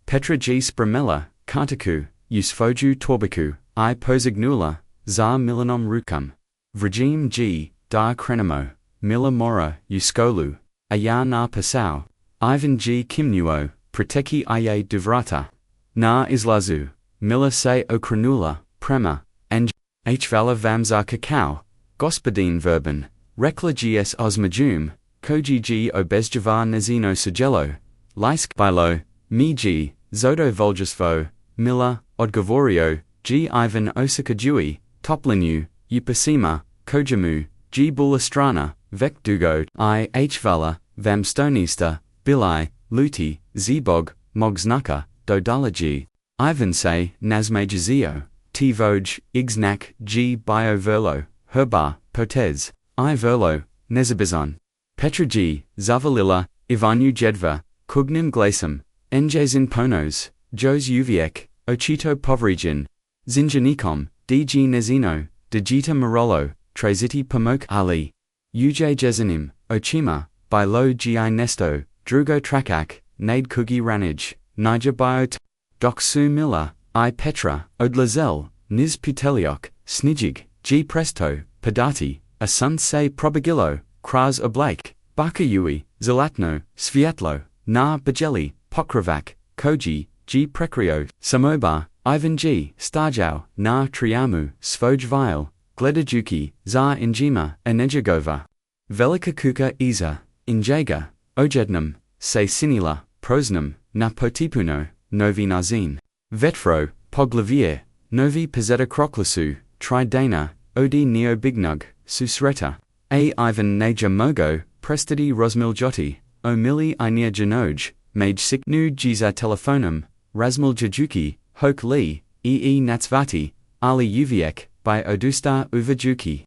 Petra G. Spramella, Kartaku, Usfoju Torbaku, I Posignula, Za Milinom Rukam. Vrajim G. Dar Krenamo, Mila Mora, Uskolu, Aya Na Pasau, Ivan G. Kimnuo, Priteki Aye Duvrata, Na Islazu, Mila Se Okranula, Prema, and H. Vala Vamza Kakao, Gospodin Verban, Rekla Gs Osmajum, Koji G. Obezjavar Nazino Sigelo, Lysk Bilo, Mi G. Zodo Voljesvo, Mila, Odgovorio, G. Ivan Osakajui, Toplinu, Upasima, Kojamu, G. Bulastrana, Vek Dugo, I. H. Vala, Vamstonista, Bilai, Luti, Zebog, Mogsnaka, Dodalaji, Ivan Se, Nazmajazio, T. Voj, Igznak, G. Bioverlo, Herba, Potez, I. Verlo, Nezabizon, Petra G. Zavalila, Ivanu Jedva, Kugnim Glasem, Njezin Ponos, Jos Uviek, Ochito Povrijin, Zinjanikom, DG Nezino, Digita Marolo, Treziti Pomok Ali, Uj Jezanim, Ochima, Bilo Gi Nesto, Drugo Trakak, Nade Kugi Ranij, Niger Biot, Doksu Miller, I Petra, Odlazel, Niz Puteliok, Snijig, G Presto, Padati, Asun Se Probagilo, Kraz Oblake, Bakayui, Zelatno, Sviatlo, Na Bajeli, Pokrovak, Koji, G Prekrio, Samoba, Ivan G, Starjau, Na Triamu, Svojvile, Gledajuki, Za Injima, Anejagova, Velika Kuka Iza, Injaga, Ojednam, Se Sinila, Prosnam, Na Potipuno, Novi Nazin, Vetfro, Poglavier, Novi Pezeta Kroklasu, Tridana, Odi Neo Bignug, Susreta, A. Ivan Naja Mogo, Prestidi Rosmiljoti, O Mili Inia Janoj, Mage Sik Nu Jiza Telefonum, Razmil Jajuki, Hok Lee, Natsvati, Ali Uviek, by Odustar Uvajuki.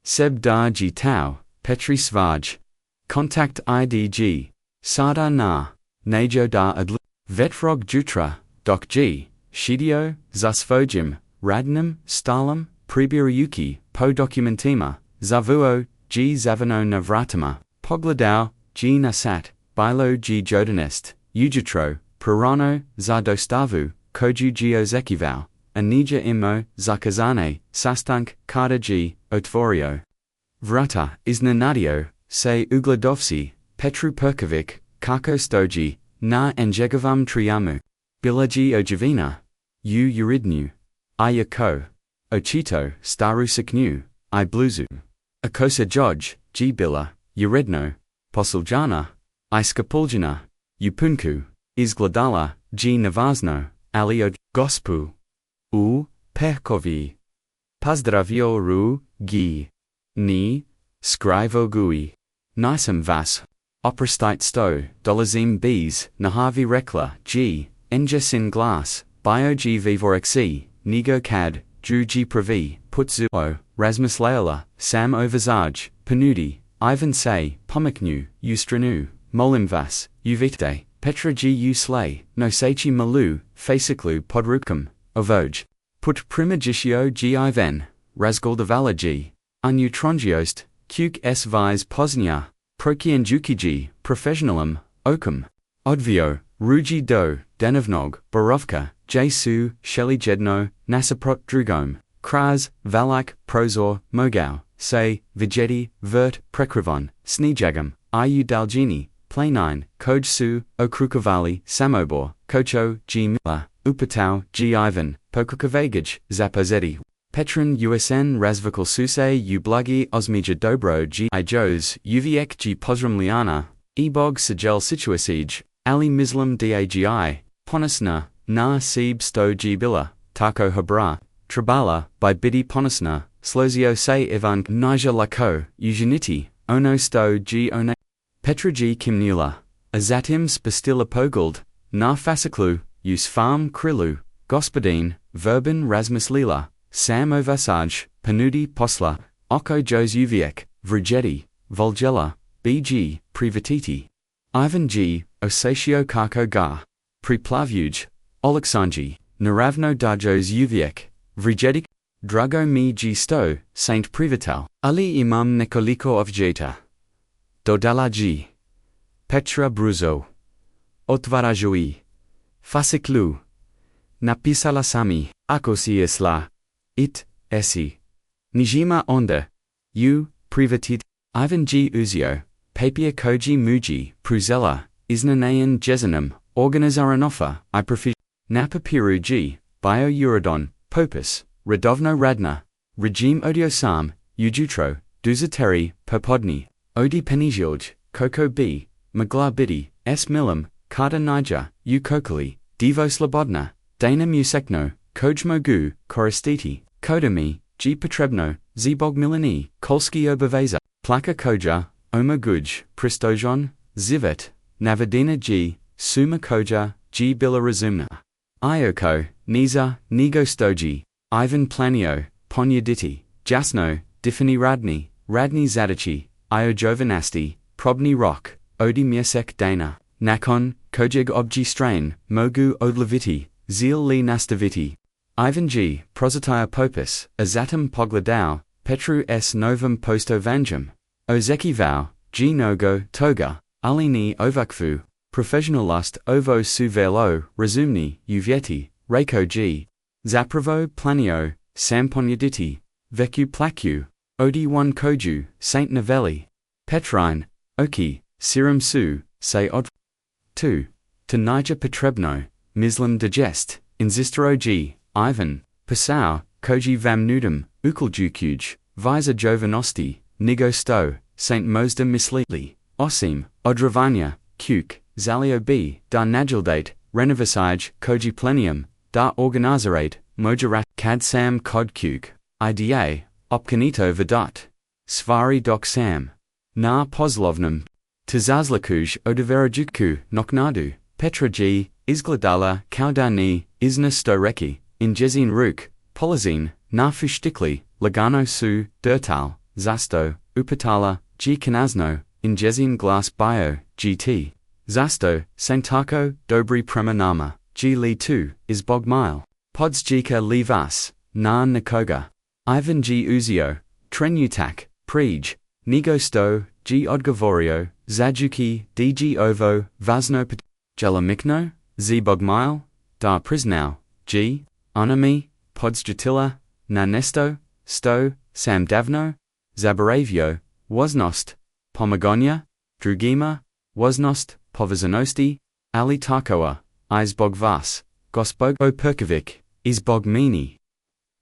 Seb Dar Ji Tau, Petri Svaj. Contact IDG. Sada Na, Najo Dar Adl. Vetrog Jutra, Doc G, Shidio, Zasfojim, Radnam, Stalam, Pribiriuki, Po Documentima, Zavuo, G Zavano Navratama, Pogladao, G Nasat, Bilo G Jodanest, Ujitro, Purano, Zadostavu, Koju Geozekivao, Anija Imo, Zakazane, Sastank, Kada G, Otvorio. Vrata, Iznanadio, Se Ugladovsi, Petru Perkovic, Kako Stoji, Na Enjegovam Triamu, Bilaji Ojavina, U Uridnu, Ayako, Ochito, Staru Siknu, I Bluzu, Akosa Joj, G Bila, Uredno, Posuljana, I Skapuljana, Upunku, Izgladala, G Navazno, Aliod, Gospu, U, Perkovi, Pazdravio Ru, Gi, Ni, Skrivo Gui, Nisam Vas, Oprostite Sto, Dolazim Bees, Nahavi Rekla, G, Enjesin Glass, Bio G Vivorexi, Nigo Cad, Drew G Pravi, Putzu O, Rasmus Laola, Sam Ovazaj, Panudi, Ivan Say, Pomiknu, Ustranu, Molimvas, Uvite, Petra G U Slay, Nosechi Malu, Fasiklu Podrukam, Ovoj, Put Primagitio G Ivan, Razgaldavala G, Uneutronjiost, Kuk S Vise Posnia, Prokienjuki G, Professionalum, Okum, Odvio, Ruji Do, Danavnog, Borovka, Jesu, Sheli Jedno, Nasaprot Drugom, Kraz, Valak, Prozor, Mogau, Say, Vijeti, Vert, Prekrivon, Snijagam, Iu Daljini, Play 9, Koj Su, Okrukavali, Samobor, Kocho, G Mila, Upatau, G Ivan, Pokukavagaj, Zapozeti, Petrin USN Razvikal Suse Ublagi Osmija Dobro G I Jos, Uviek G Posramliana, Ebog Sigel Situasij, Ali Mislam Dagi, Ponasna, Na Seb Sto G Bila, Tako Habra, Trabala, by Bidi Ponasna, Slozio Se Ivan Nija Lako, Ujaniti, Ono Sto G One, Petra G Kimnula, Azatim Spastila Pogald, na fasciklu, us farm krilu, gospodin, verben Rasmus Lila, sam ovasaj, panudi posla, oko jos uviek, vrigeti, volgela, bg, privatiti. Ivan G, osatio kako ga. Priplavuj, Oleksanji, naravno dajos uviek, vrigetik, drugo mi g sto, saint privatal, ali imam nekoliko ovjeta. Dodala g. Petra bruzo. Otvarajui. Fasciklu. Napisala sami, ako si esla. It, esi. Nijima onda. U, privatit. Ivan G. Uzio, papier koji muji, pruzella, iznanayan jesenum, organizaranoffa, I prefer. Napapiru G, bio-urodon, popus, redovno radna, regime odiosam, ujutro, duzateri, popodni, odi penizilj, koko b, magla bidi, s milim, karta niger, u kokali, divo slobodna, dana musekno, kojmogu, koristiti, kodami, g potrebno, zbog milini, kolski obaveza, plaka koja, omoguj, pristojon, zivet, navedina g, suma koja, g bila razumna. Ioko, Niza, Nego Stoji, Ivan Planio, Ponyaditi, Jasno, Difani Radni, Radni Zadici, Io Jovanasti, Probni Rock, Odi Mirsek Dana, Nakon, Kojig Obji Strain, Mogu Odlaviti, Zil Li Nastaviti. Ivan G, Prosatire Popus, Azatum Pogladao, Petru S Novum Posto Vanjum, Ozeki Vau, G Nogo, Toga, Alini Ovakfu. Professional lust ovo su velo, razumni, uvieti, Reiko G. Zapravo planio, samponyaditi, veku plaku, odi one koju, Saint Novelli, Petrine, Oki, Sirum su, say od. 2. To Niger Petrebno, Mislam digest, Inzistero G. Ivan, Passau, Koji vam nudum, Ukuljukuj, Visa Jovanosти, Nigo sto, Saint Mosda Mislili, Osim, Odravanya, Kuk. Zalio B, da Najildate, Renovasage, Koji Plenium, da Organizerate, Mojarat, Cad Sam Kod Kuk, IDA, Opkanito Vadat, Svari Dok Sam, Na Poslovnum, Tazazlakuj Odiverajuku, Noknadu, Petra G, Izgladala, Kaudani, Izna Storeki, Injezin Ruk, Polazine, Na Fushtikli, Lagano Su, Dertal, Zasto, Upatala, G Kanazno, Injezin Glass Bio, GT. Zasto, Santako, Dobri Premanama, G Li 2, Izbog Mile, Podsjika Li Vas, Na Nakoga, Ivan G Uzio, Trenutak, Prij, Nigo Sto, G Odgovorio, Zajuki, DG Ovo, Vazno Pat, Jelamikno, Zbog Mile, Da Prisnau, G, Onami, Podsjatila, Nanesto, Sto, Sam Davno, Zabaravio, Wasnost, Pomagonia, Drugima, Wasnost, Povezanosti, Ali Tarkoa, Izbog Vas, Gospog Operkovic, Izbog Mini.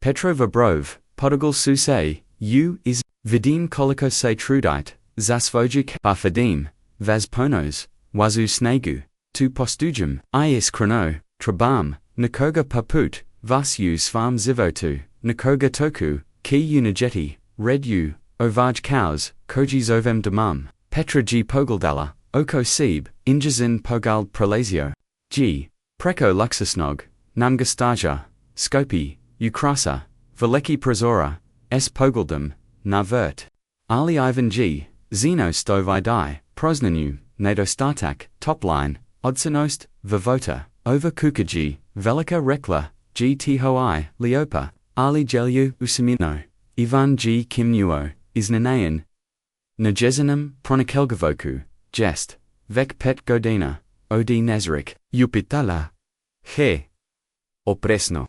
Petrova Brov, Podigal Susay, U is, Vidim Koliko se Trudite, Zasvojuk Bafadim, Vazponos, Wazu Snegu, Tu Postujum, Is Chrono, Trabam, Nakoga Paput, Vas U Svam Zivotu, Nakoga Toku, Ki Unajeti, Red U, Ovaj Cows, Koji Zovem Damam, Petra G Pogaldala. Oko Seb, Injazin Pogald Prolazio, G. Preko Luxusnog, Namgastaja, Skopi, Ukrasa, Veliki Prezora, S. Pogaldum, Navert. Ali Ivan G. Zeno Stovidai, Prosnanu, Nadostatak, Topline, Odsanost, Vivota, Over Kukaji, Velika Rekla, G. Tihoi, Leopa, Ali Jelyu Usamino, Ivan G. Kimnuo, Iznanayan. Najesanum, Pronikelgavoku. Gest, Vek Pet Godina, Odi Nazaric, Upitala, He, Opresno.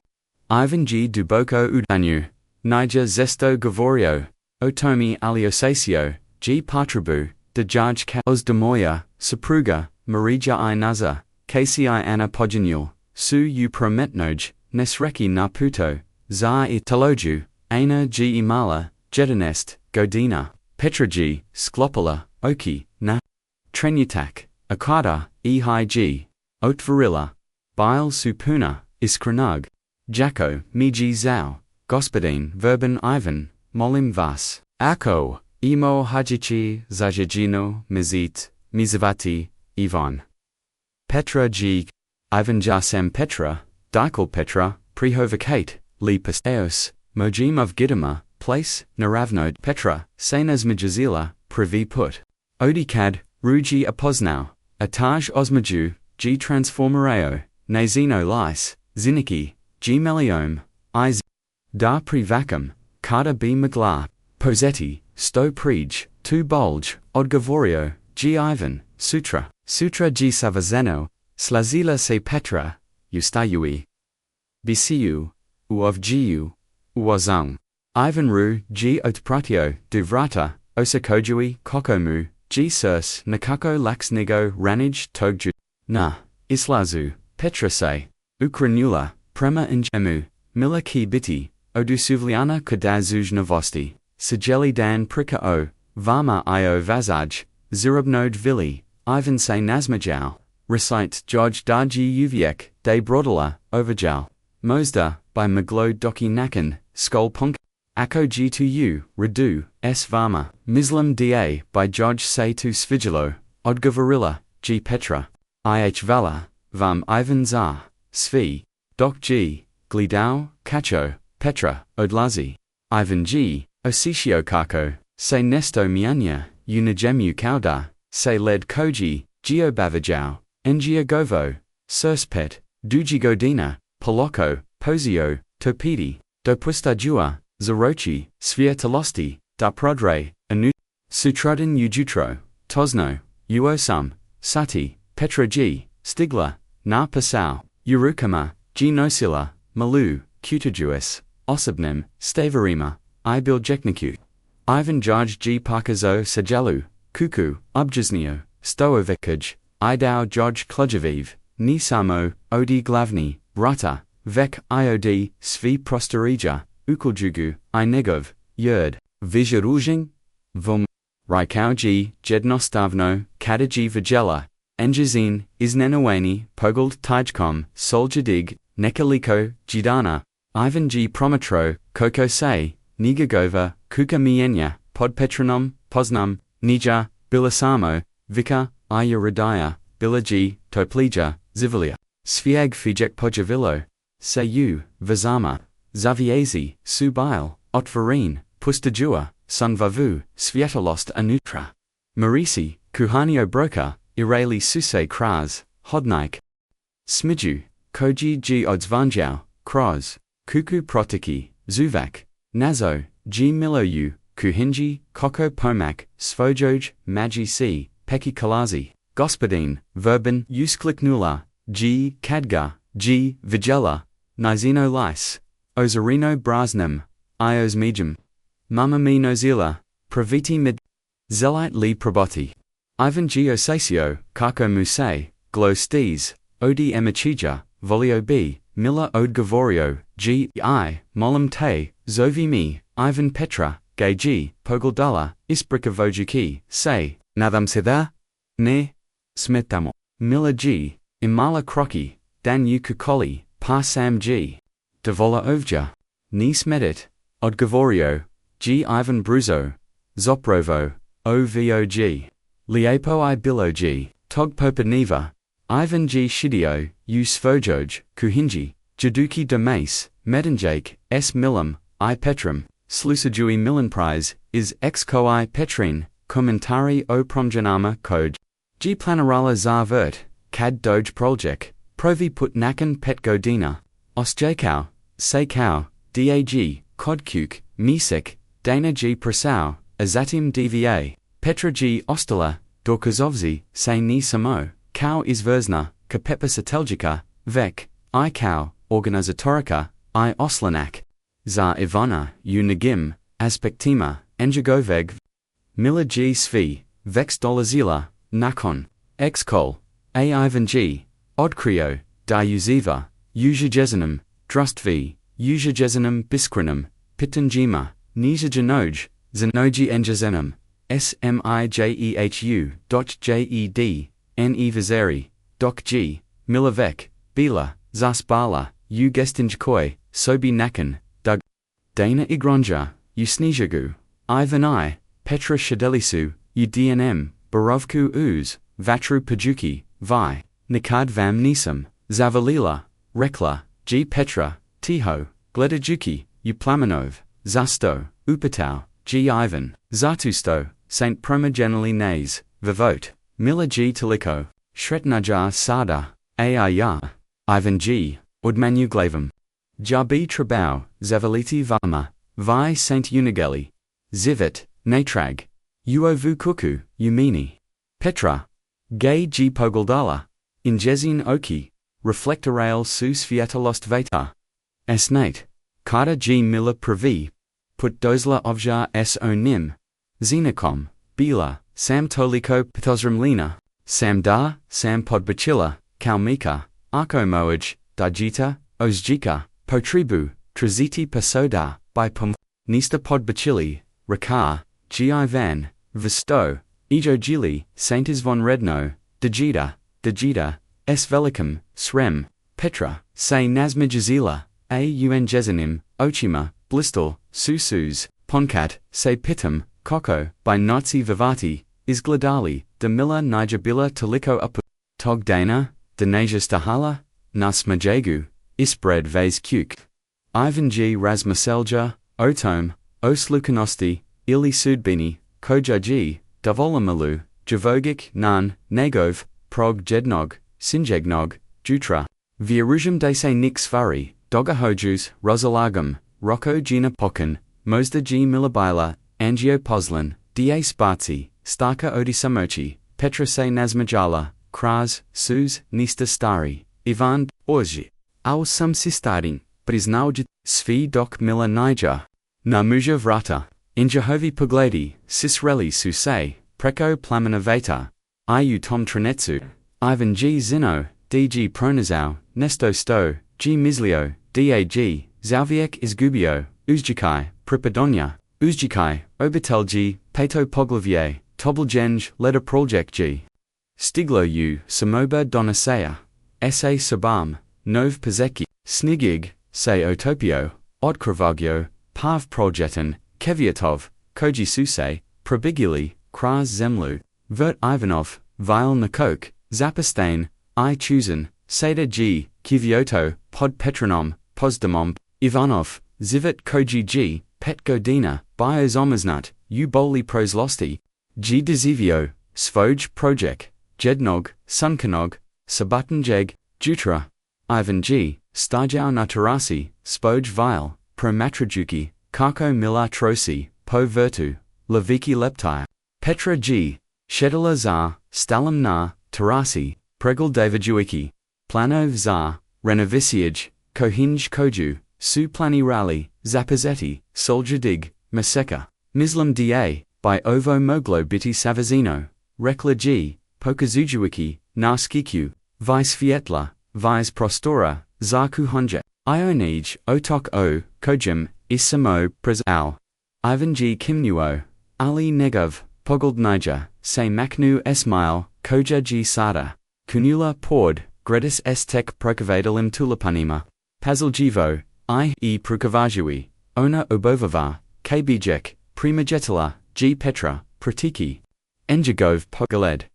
Ivan G. Duboko Udanu, Niger Zesto Gavorio, Otomi Aliosasio, G. Patrabu, Dejaj Kaos Demoya, Sapruga, Marija I Naza, KCI Anna Pojanul, Su U Prometnoj, Nesreki Naputo, Za I Taloju, Aina G. Imala, Jedinest, Godina, Petra G. Sklopola, Oki, Na. Trenutak, Akada, Hi G. Otvarilla, Bile Supuna, Iskranug, Jako, Miji Zao, Gospodin Verben Ivan, Molim Vas, Ako, Imo Hajichi, Zajajino, Mizit, Mizavati, Ivan. Petra G. Ivan Jasem Petra, Dikal Petra, Prihovacate, Li Pasteos, Mojim of Gidima, Place, Naravnod Petra, Sanas Majazila, Privi Put. Odikad, Ruji Apoznau, Ataj Osmaju, G Transformareo, Nazino Lice, Ziniki, G Meliome, I Da Privacum, Carta B Magla, Posetti, Sto Prij, Tu Bulge, Odgavorio, G Ivan, Sutra G Savazeno, Slazila Se Petra, Ustayui. Bcu, U of Gu, Uwazung. Ivan Ru, G Otpratio, Duvrata, Osakojui, Kokomu, G Surs, Nakako Laxnigo, Ranij, Togju, Na, Islazu, Petrase, Ukranula, Prema Njemu, Mila Ki Biti, Odusuvliana Kadazuj Novosti, Sigeli Dan Prika O, Varma Io Vazaj, Zirubnoj Vili, Ivan Se Nazmajal, Recite Joj Darji Uviek, De Brodala, Overjal, Mosda, by Maglo Doki Nakan, Skol Punk, Ako G2U, Radu, S Varma, Mislam Da, by Joj Se Tu Svigilo, Odgavarilla, G Petra, IH Vala, Vam Ivan Zar, Svi, Doc G, Glidau, Cacho, Petra, Odlazi, Ivan G, Ositio Kako, Se Nesto Mianya, Unijemu Kauda, Se Led Koji, Geobavajau, Engia Govo, Surspet, Duji Godina, Poloko, Posio, Topidi, Dopustajua, Zerochi, Svietalosti, Daprodre, Anu, Sutrudin Ujutro, Tosno, Uosum, Sati, Petra G, Stigla, Na Pasau, Urukama, G Nosila, Malu, Kutajuis, Osibnem, Stavarima, Ibil Jekniku, Ivan Jarj G Parkazo Sajalu, Kuku, Ubjasnio, Stoovekaj, Idao Joj Klujaviv, Nisamo, Odi Glavni, Rata, Vek Iod, Svi Prostorija, Ukuljugu, Inegov, Yerd, Vizharujing, Vum, Raikau G, Jednostavno, Kadaji Vajela, Enjazin, Iznenawani, Pogald Tajkom, Soljadig, Nekaliko, Jidana, Ivan G Prometro, Koko Se, Nigagova, Kuka Mienya, Podpetronom, Poznam, Nija, Bilasamo, Vika, Ayaradaya, Bilaji, Toplija, Zivalia, Sviag Fijek Pojavilo, Sayu, Vazama, Zaviezi, Subail, Otvarine, Pustajua, Sunvavu, Svietalost Anutra, Marisi, Kuhanio Broka, Irali Suse Kraz, Hodnik, Smiju, Koji G Odzvanjau, Kroz, Kuku Protiki, Zuvak, Nazo, G Miloyu, Kuhinji, Koko Pomak, Svojoj, Magi C, Peki Kalazi, Gospodin, Verban, Uskliknula, G Kadga, G Vigela, Nizino Lice, Ozarino Brasnem, Ios Mejum, Mama Mi Nozila, Praviti Mid, Zelite Li Praboti, Ivan G Osasio, Kako Muse, Glo Stees, Odi Emachija, Volio B, Miller Odgavorio, G I, Molam Te, Zovi Mi, Ivan Petra, Gay G, Pogaldala, Isbrika Vojuki, Say, Nadam Seda, Ne, Smetamo, Miller G, Imala Kroki, Dan Ukukoli, Pa Sam G, Devola Ovja, Ni Smedit, Odgavorio, G Ivan Bruzo, Zoprovo, OVOG, Liepo I Bilo G, Tog Popaniva, Ivan G Shidio, U Svojoj, Kuhinji, Jaduki de Mace, Medanjake, S Milam, I Petrum, Slusajui Milan Prize, is ex Koi Petrin, Komentari o Promjanama Koj, G Planarala Zavert, Cad Doj Proljek, Provi Put Nakan Pet Godina, Ostjakau, Sakau, Dag, Kodkuk, Misek, Dana G Prasau, Azatim Dva, Petra G Ostala, Dorkazovzi, Say Ni Samo, Kau Izverzna, Kapepa Sateljika, Vek, I Kau, Organizatorica, I Oslanak, Za Ivana, U Nagim, Aspektima, Enjagoveg, Mila G Svi, Vex Dolazila, Nakon, Xkol, A Ivan G, Odkrio, Diuziva, Ujajezinum, Drustvi, Ujajezinum Biskrinum, Pitanjima, Nija Janoj, Zanoji Enjazenum, Smijehu, Jed, Ne Vizeri, Doc G, Milavek, Bila, Zasbala, U Gestinj Koi, Sobi Nakan, Dug, Dana Igronja, Usnijagu, Ivan I, Petra Shadelisu, UDNM, Borovku Uz, Vatru Pajuki, Vi, Nikad Vam Nisam, Zavalila, Rekla, G. Petra, Tiho, Gledajuki, Uplamanov, Zasto, Upatau, G. Ivan, Zatusto, Saint Promogenally Nays, Vivote, Mila G. Taliko, Shretnajar Sada, Ayaya, Ivan G. Udmanuglavam, Jabi Trabau, Zavaliti Vama, Vi Saint Unigeli, Zivit, Natrag, Uovu Kuku, Umini, Petra, Gay G. Pogaldala, Injezin Oki, Reflectorail Sus Fiatalost Veta, Esnate, Kada G. Miller Pravi, Put Dozla Ovjar S. Onim, Xenocom, Bila, Sam Toliko Pithosramlina, Sam Da, Sam Podbachilla, Kalmika, Arko Moaj, Dajita, Ozjika, Potribu, Triziti Pasoda, by Pum, Nista Podbachili, Rakar, G. Ivan, Visto, Ijo Gili, Saint Isvon Redno, Dajita, S. Velikam, Srem, Petra, Say Nazmajazila, A. Un Jezanim, Ochima, Blistal, Susus, Ponkat, Say Pitam, Koko, by Nazi Vivati, Izgladali, Demilla Nijabila Taliko Upu, Togdana, Denaja Stahala, Nasmajagu, Ispred Vase Kuk, Ivan G. Razmaselja, Otome, Oslukanosti, Ili Sudbini, Koja G. Davolamalu, Javogik, Nan, Nagov, Prog Jednog, Sinjegnog, Jutra, Virujum Dese Nix Fari, Dogahojus, Rosalagam, Rocco Gina Pokan, Mosda G. Milabila, Angio Poslan, Da Spartzi, Starka Odisamochi, Petra Se Nazmajala, Kraz, Suz, Nista Stari, Ivan, Orji, Au Sum Sistadin, Priznauj, Svi Dok Mila Niger, Namuja Vrata, Injahovi Pugladi, Sisreli Susei, Preko Plamana Veta, Iu Tom Trinetsu, Ivan G. Zino, DG Pronazau, Nesto Sto, G. Mislio, DAG, Zauviek Izgubio, Uzjikai, Pripadonya, Uzjikai, Obitelji, Pato Poglavier, Tobljenj, Leda Proljek G. Stiglo U, Samoba Donasea, S.A. Sabam, Nov Pazeki, Snigig, Se Otopio, Odkravagio, Pav Projetan, Keviatov, Koji Suse, Probiguli, Kraz Zemlu, Vert Ivanov, Vile Nakok, Zapastain, I Chusen, Seda G, Kivioto, Pod Petronom, Pozdemom, Ivanov, Zivit Koji G, Pet Godina, Biozomaznut, U Boli Proslosti, G Dezivio, Svoj Projek, Jednog, Sunkanog, Sabatanjeg, Jutra, Ivan G, Stajau Natarasi, Spoj Vile, Promatrajuki, Kako Mila Trosi, Po Vertu, Leviki Leptire, Petra G, Shedala Zar, Stalim Na, Tarasi, Pregel Davijuiki, Planov Zar, Renovisiaj, Kohinj Koju, Su Plani Rali, Zapazeti, Soldier Dig, Maseka, Mislam Da, by Ovo Moglo Biti Savazino, Rekla G, Pokazujuiki, Narskiku, Vice Fietla, Vice Prostora, Zaku Honja, Ionij, Otok O, Kojim, Isamo, Prez Al, Ivan G. Kimnuo, Ali Negov, Pogald Niger, Se Maknu Esmail, Koja G. Sada, Kunula Pord, Gredis Estek Prokavadalim Tulipanima, Pazaljivo, I. E. Prukavajui, Ona Obovava, Kbjek, Primajetala, G. Petra, Pratiki, Enjagov Pogaled,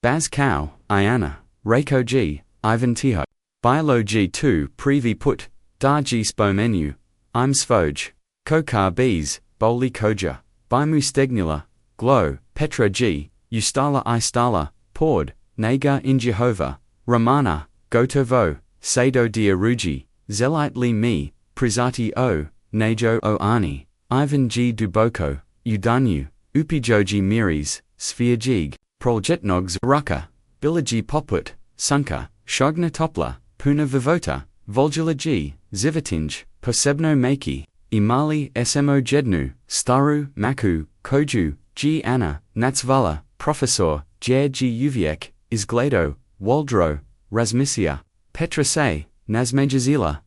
Baz Cow, Iana, Reiko G, Ivan Tiho, Bilo G2 Privi Put, Da G Spomenu, I'm Svoj, Kokar Bees, Boli Koja, Bimu Stegnula, Glow, Petra G, Ustala I Stala, Pord, Naga in Jehovah, Ramana, Gotovo, Sado Diaruji, Zelite Li Mi, Prizati O, Najo O Ani, Ivan G Duboko, Udanu, Upijoji Miris, Sphere Jig, Proljetnog Ruka, Bilaji Poput, Sunka, Shogna Topla, Puna Vivota, Volgila G, Zivatinj, Posebno Maki, Imali Smo Jednu, Staru, Maku, Koju, G Anna, Natsvala, Professor, Jer G Uviek, Izglado, Waldro, Razmisia, Petra Se, Nazmejazila,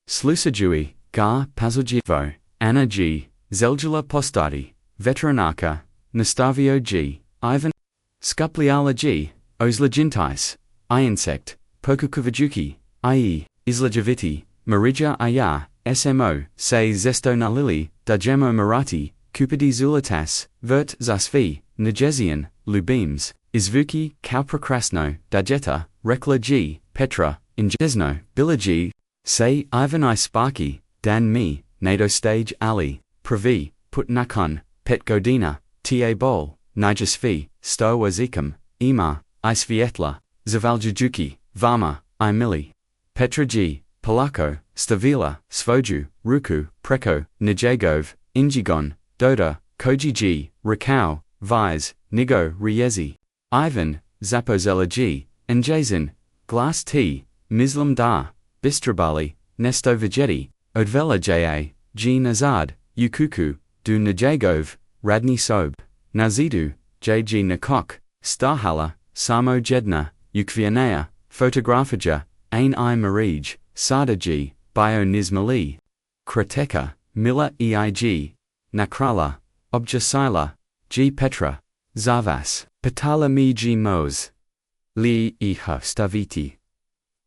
Slusajui, Gar Pazaljivo, Anna G, Zeljula Postati, Veteranaka, Nastavio G, Ivan, Skupliala G, Oslajintais, Insect, Pokukuvajuki, i.e., Islajaviti, Marija Aya, SMO, Se Zesto Nalili, Dajemo Marati, Kupadi Zulatas, Vert Zasvi, Najezian, Lubims, Izvuki, Kauprokrasno, Dajeta, Rekla G, Petra, in Jesno, Bilaji, say Ivan I Sparky, Dan me, NATO stage Ali, Pravi, Put Nakon, Pet Godina, Ta Bol, Nijasvi, Sto Azikam, Ima, I Svietla, Zavaljajuki, Vama, I Mili, Petra G, Polako, Stavila, Svoju, Ruku, Preko, Nijagov, Injigon, Doda, Koji G, Rakau, Vise, Nigo, Riezi, Ivan, Zapozela G, Njazin, Glass T, Mislam Da, Bistrabali, Nesto Vegeti, Odvela Ja, G Nazad, Ukuku, Du Najagov, Radni Sob, Nazidu, JG Nakok, Starhala, Samo Jedna, Ukvianea, Photographaja, Ain I Marij, Sada G, Bio Nizmali, Krateka, Mila Eig, Nakrala, Objasila, G Petra, Zavas, Patala mi G Mos, Li Iha Staviti,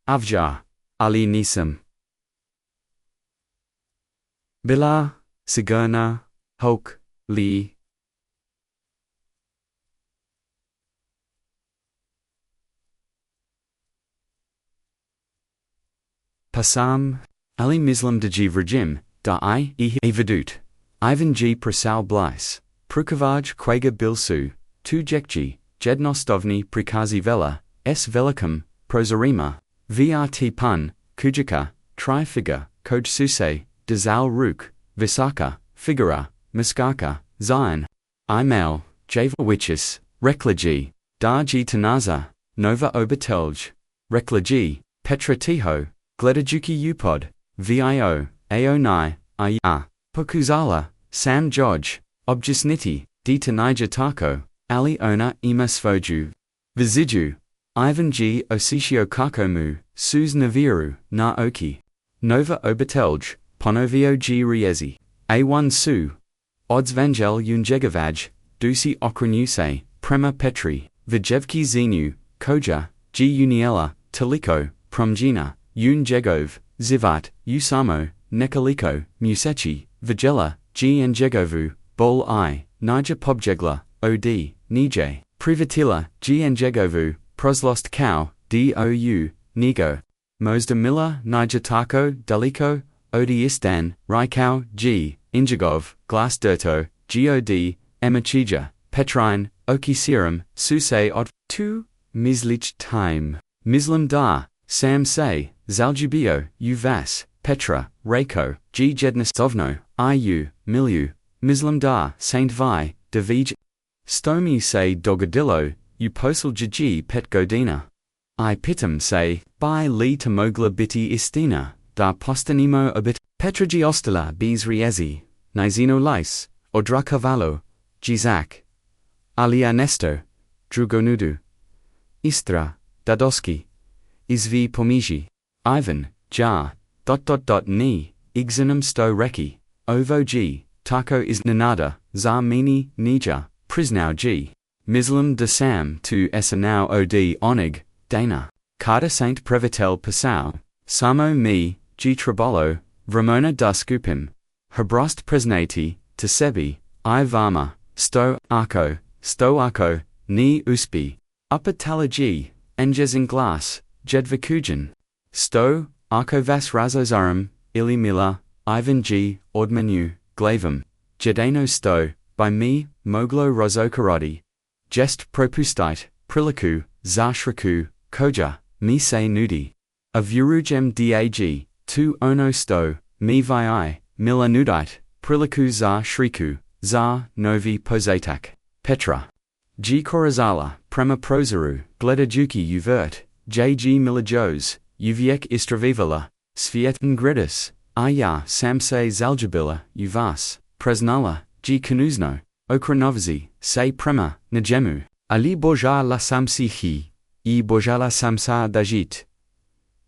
Avja, Ali Nisam, Bila, Sigurna, Hok, Li. Pasam, Ali Mislam de G Regim, da I Evadut, Ivan G Prasal Blice, Prukavaj Quaga Bilsu, Tu Jekji, Jednostovni Prikazi Vela, S Velikam, Prosarima, VRT Pun, Kujaka, Trifiga, Koj Suse, Dazal Ruk, Visaka, Figura, Muskaka, Zion, Imail, Java Witches, Reklaji, Darji Tanaza, Nova Obatelj, Reklaji, Petra Tiho, Gledajuki Upod, VIO, Aonai, Iya, Pokuzala, Sam Joj, Objasniti, Dita Nija Tako, Ali Ona Ima Svoju, Viziju, Ivan G Osishio Kakomu, Suz Naviru, Naoki, Nova Obatelj, Ponovio G Riezi, A1 Su, Odzvangel Unjegavaj, Dusi Okranuse, Prema Petri, Vijevki Zenu, Koja, G Uniela, Taliko, Promjina, Unjegov, Zivat, Usamo, Nekaliko, Musechi, Vigela, G Njegovu, Bol I, Nija Pobjegla, OD, Nije, Privatila, G Njegovu, Proslost Cow, DOU, Nigo, Mosda Miller, Nija Tako, Daliko, Odiistan, Raikau, G, Injagov, Glass Dirto, God, Emachija, Petrine, Oki Serum, Suse Od 2, Mislich Time, Mislam Da, Sam Say, Zaljubio, Uvas, Petra, Reiko, G Jednastovno, IU, Miliu, Mislam Da, Saint Vi, Davij, Stomi Say Dogadillo, Uposal Jiji Pet Godina. I Pitam Say, By Li Tamogla Biti Istina, Da Postanimo Obit, Petraji Ostala Bis Riezi, Nizino Lice, Odrakavalo, Gizak, Alia Nesto, Drugonudu, Istra, Dadoski, Izvi Pomiji, Ivan, Ja, Ni, Igzanum Sto Reki, Ovo G, Tako is Nanada, Za Mini, Nija, Prisnau G, Mislam de Sam tu Esanau Od Onig, Dana, Carta Saint Previtel Passau, Samo Mi, G Trabolo, Ramona da Skupim, Hebrost Presnati, Tesebi, I Vama, Sto Arco, Ni Uspi, Upper Talaji, Enjezin Glass, Jedvakujan, Sto, Arco Vas Razozarum, Ili Mila, Ivan G, Ordmenu, Glavam, Jedano Sto, by me, Moglo Rozokarodi, Jest Propustite, Priliku, Zashraku, Koja, Mi Se Nudi, Avurujem Dag, Tu Ono Sto, Mi Vi, Mila Nudite, Priliku Za Shriku, Za, Novi Pozatak, Petra, G Korazala, Prema Prozaru, Gledajuki Uvert, JG Milajos, Uviek Istravivala, Svietan Gredis, Aya Samse Zaljabila, Uvas, Presnala, G Kanuzno, Okranovzi, Se Prema, Najemu, Ali Boja la Samsihi, I Boja la Samsa Dajit.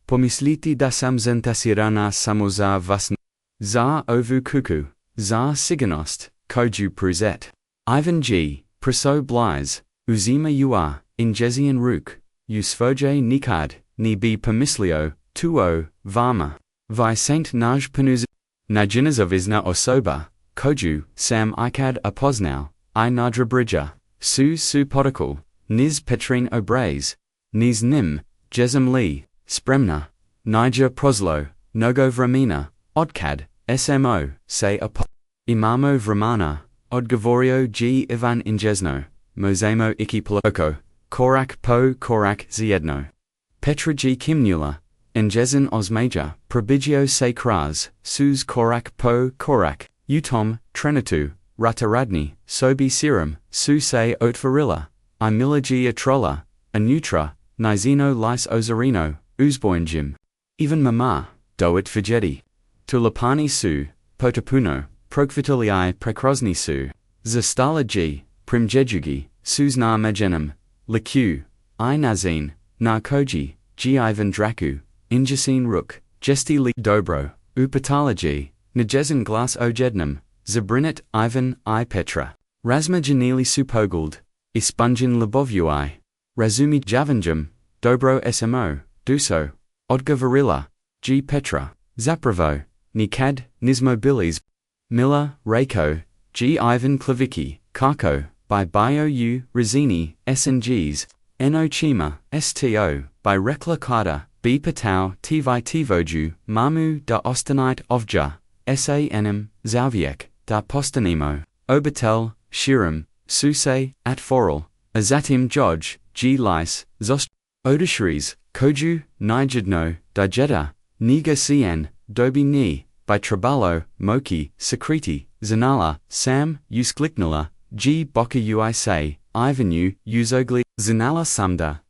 Pomisliti da samzentasirana samoza vas Za Ovu Kuku, Za Siganost, Koju Pruzet. Ivan G, Priso Blize, Uzima Ua, Injezian Ruk, Usfoje Nikad, Ni B Pomislio, Tuo, Vama, Vi Saint Naj Panuz, Najinazov Isna Osoba, Koju, Sam Ikad Apoznau, I Nadrabrija, Su Podikal, Niz Petrine Obraze, Niz Nim, Jesam Lee, spremna, Niger proslo, nogo vramina, odkad, smo, se imamo vramana, odgovorio g Ivan injesno, mozemo iki poloko, korak zjedno. Petra g kimnula, injezin osmaja, probigio se kraz, sus korak, utom, trenitu, rataradni, sobi serum, su se otvarilla, I milagi atrolla, anutra, nizino lis ozarino, uzboinjim. Even mama, doit figeti. Tulipani su, potapuno, prokvitulii prekrosni su, zastala g, primjejugi, sus na magenum, liku, I nazine, na koji, g Ivan draku, injasin ruk, gesti li dobro, upatology, najezin glas ojednum, zabrinit Ivan I Petra. Razma janili supoguld, ispungin libovui, razumi javanjum, dobro smo, duso, odgovorila, g Petra, zapravo, nikad, nismobilis, Mila, Rako, g Ivan Klavicki, Kako, by bio u, Razini, SNGs, no chima, sto, by Rekla Kada, b Patau, tvi tivoju, Mamu da Ostanite Ovdje, Sanem, Zauviek, da Postanimo, Obatel, Shiram, Suse, Atforal, Azatim Joj, G Lice, Zost, Odasharis, Koju, Nijadno, Dijeda, Niga Cien, Dobi Ni, by Trabalo, Moki, Secreti, Zanala, Sam, Uskliknala, G Boka Uise, Ivanu, Uzogli, Zanala Samda.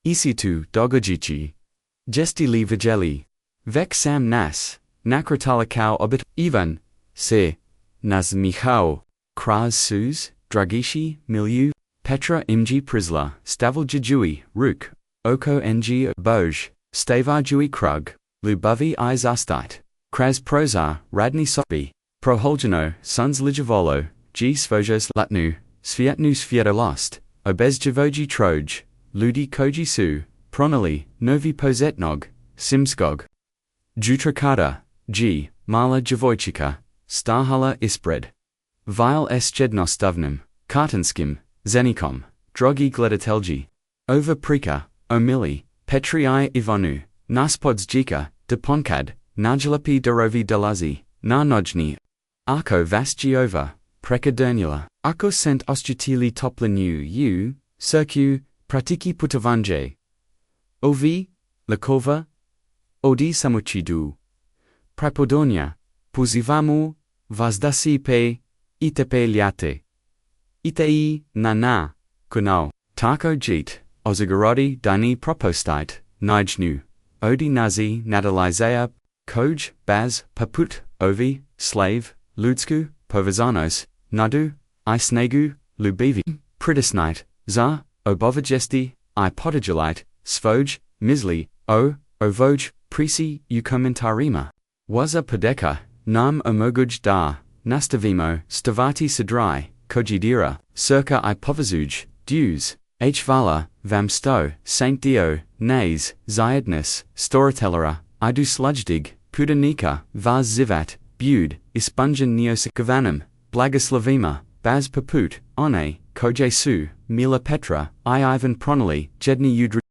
Isitu, Dogojichi. Gesti li Vigeli. Vek Sam Nas, Nakratala Obit, Ivan, Se, Naz Michao, Kraz Suz, Dragishi, Miliu, Petra Imji Prisla, Stavel Jujui, Ruk, Oko Ng Boj, Stavar Jui Krug, Lubavi I Zastite, Kraz Prozar, Radni Sopi, Proholgeno, Sons Lijavolo, G Svojos Latnu, Sviatnu Svieta Lost, Obez Javoji Troj, Ludi Koji Su, Pronali, Novi Pozetnog, Simskog. Jutrakada, G, Mala Djevojčica, Starhala ispred. Vile s jednostavnim, kartanskim, zenikom, drogi gledatelji. Over prika, o Mili, Petri I Ivanu, naspodzjika, deponkad, najlepi darovi dolazi, na nojni. Ako vasgiova, prekadernula. Ako sent ostutili toplinu circu, pratiki putavanje. Ovi, lakova, odi samuchidu. Prapodonia, pozivamu, vazdasi pe, itepe liate. Itei, na, kunal. Tako jit, ozagorodi dani propostite, nijnu. Odi nazi nadalizea, koj, baz, poput, ovi, slave, ludsku, povazanos, nadu, I snegu, lubivi, pridisnite, za, obovagesti, I potagelite, svoj, misli, ovoj, prisi, ukomentarima. Waza podeka, nam omoguj da, nastavimo, stavati sidrai, kojidira, circa I povazuj, dews, vala, vam sto, Saint Dio, nays, zayadness, storytellera, I do sludgdig, pudanika, vaz zivat, bud, ispungen neosikavanum, blagoslavima, baz poput, one, koje su, Mila Petra, I Ivan Pronali, jedni udru,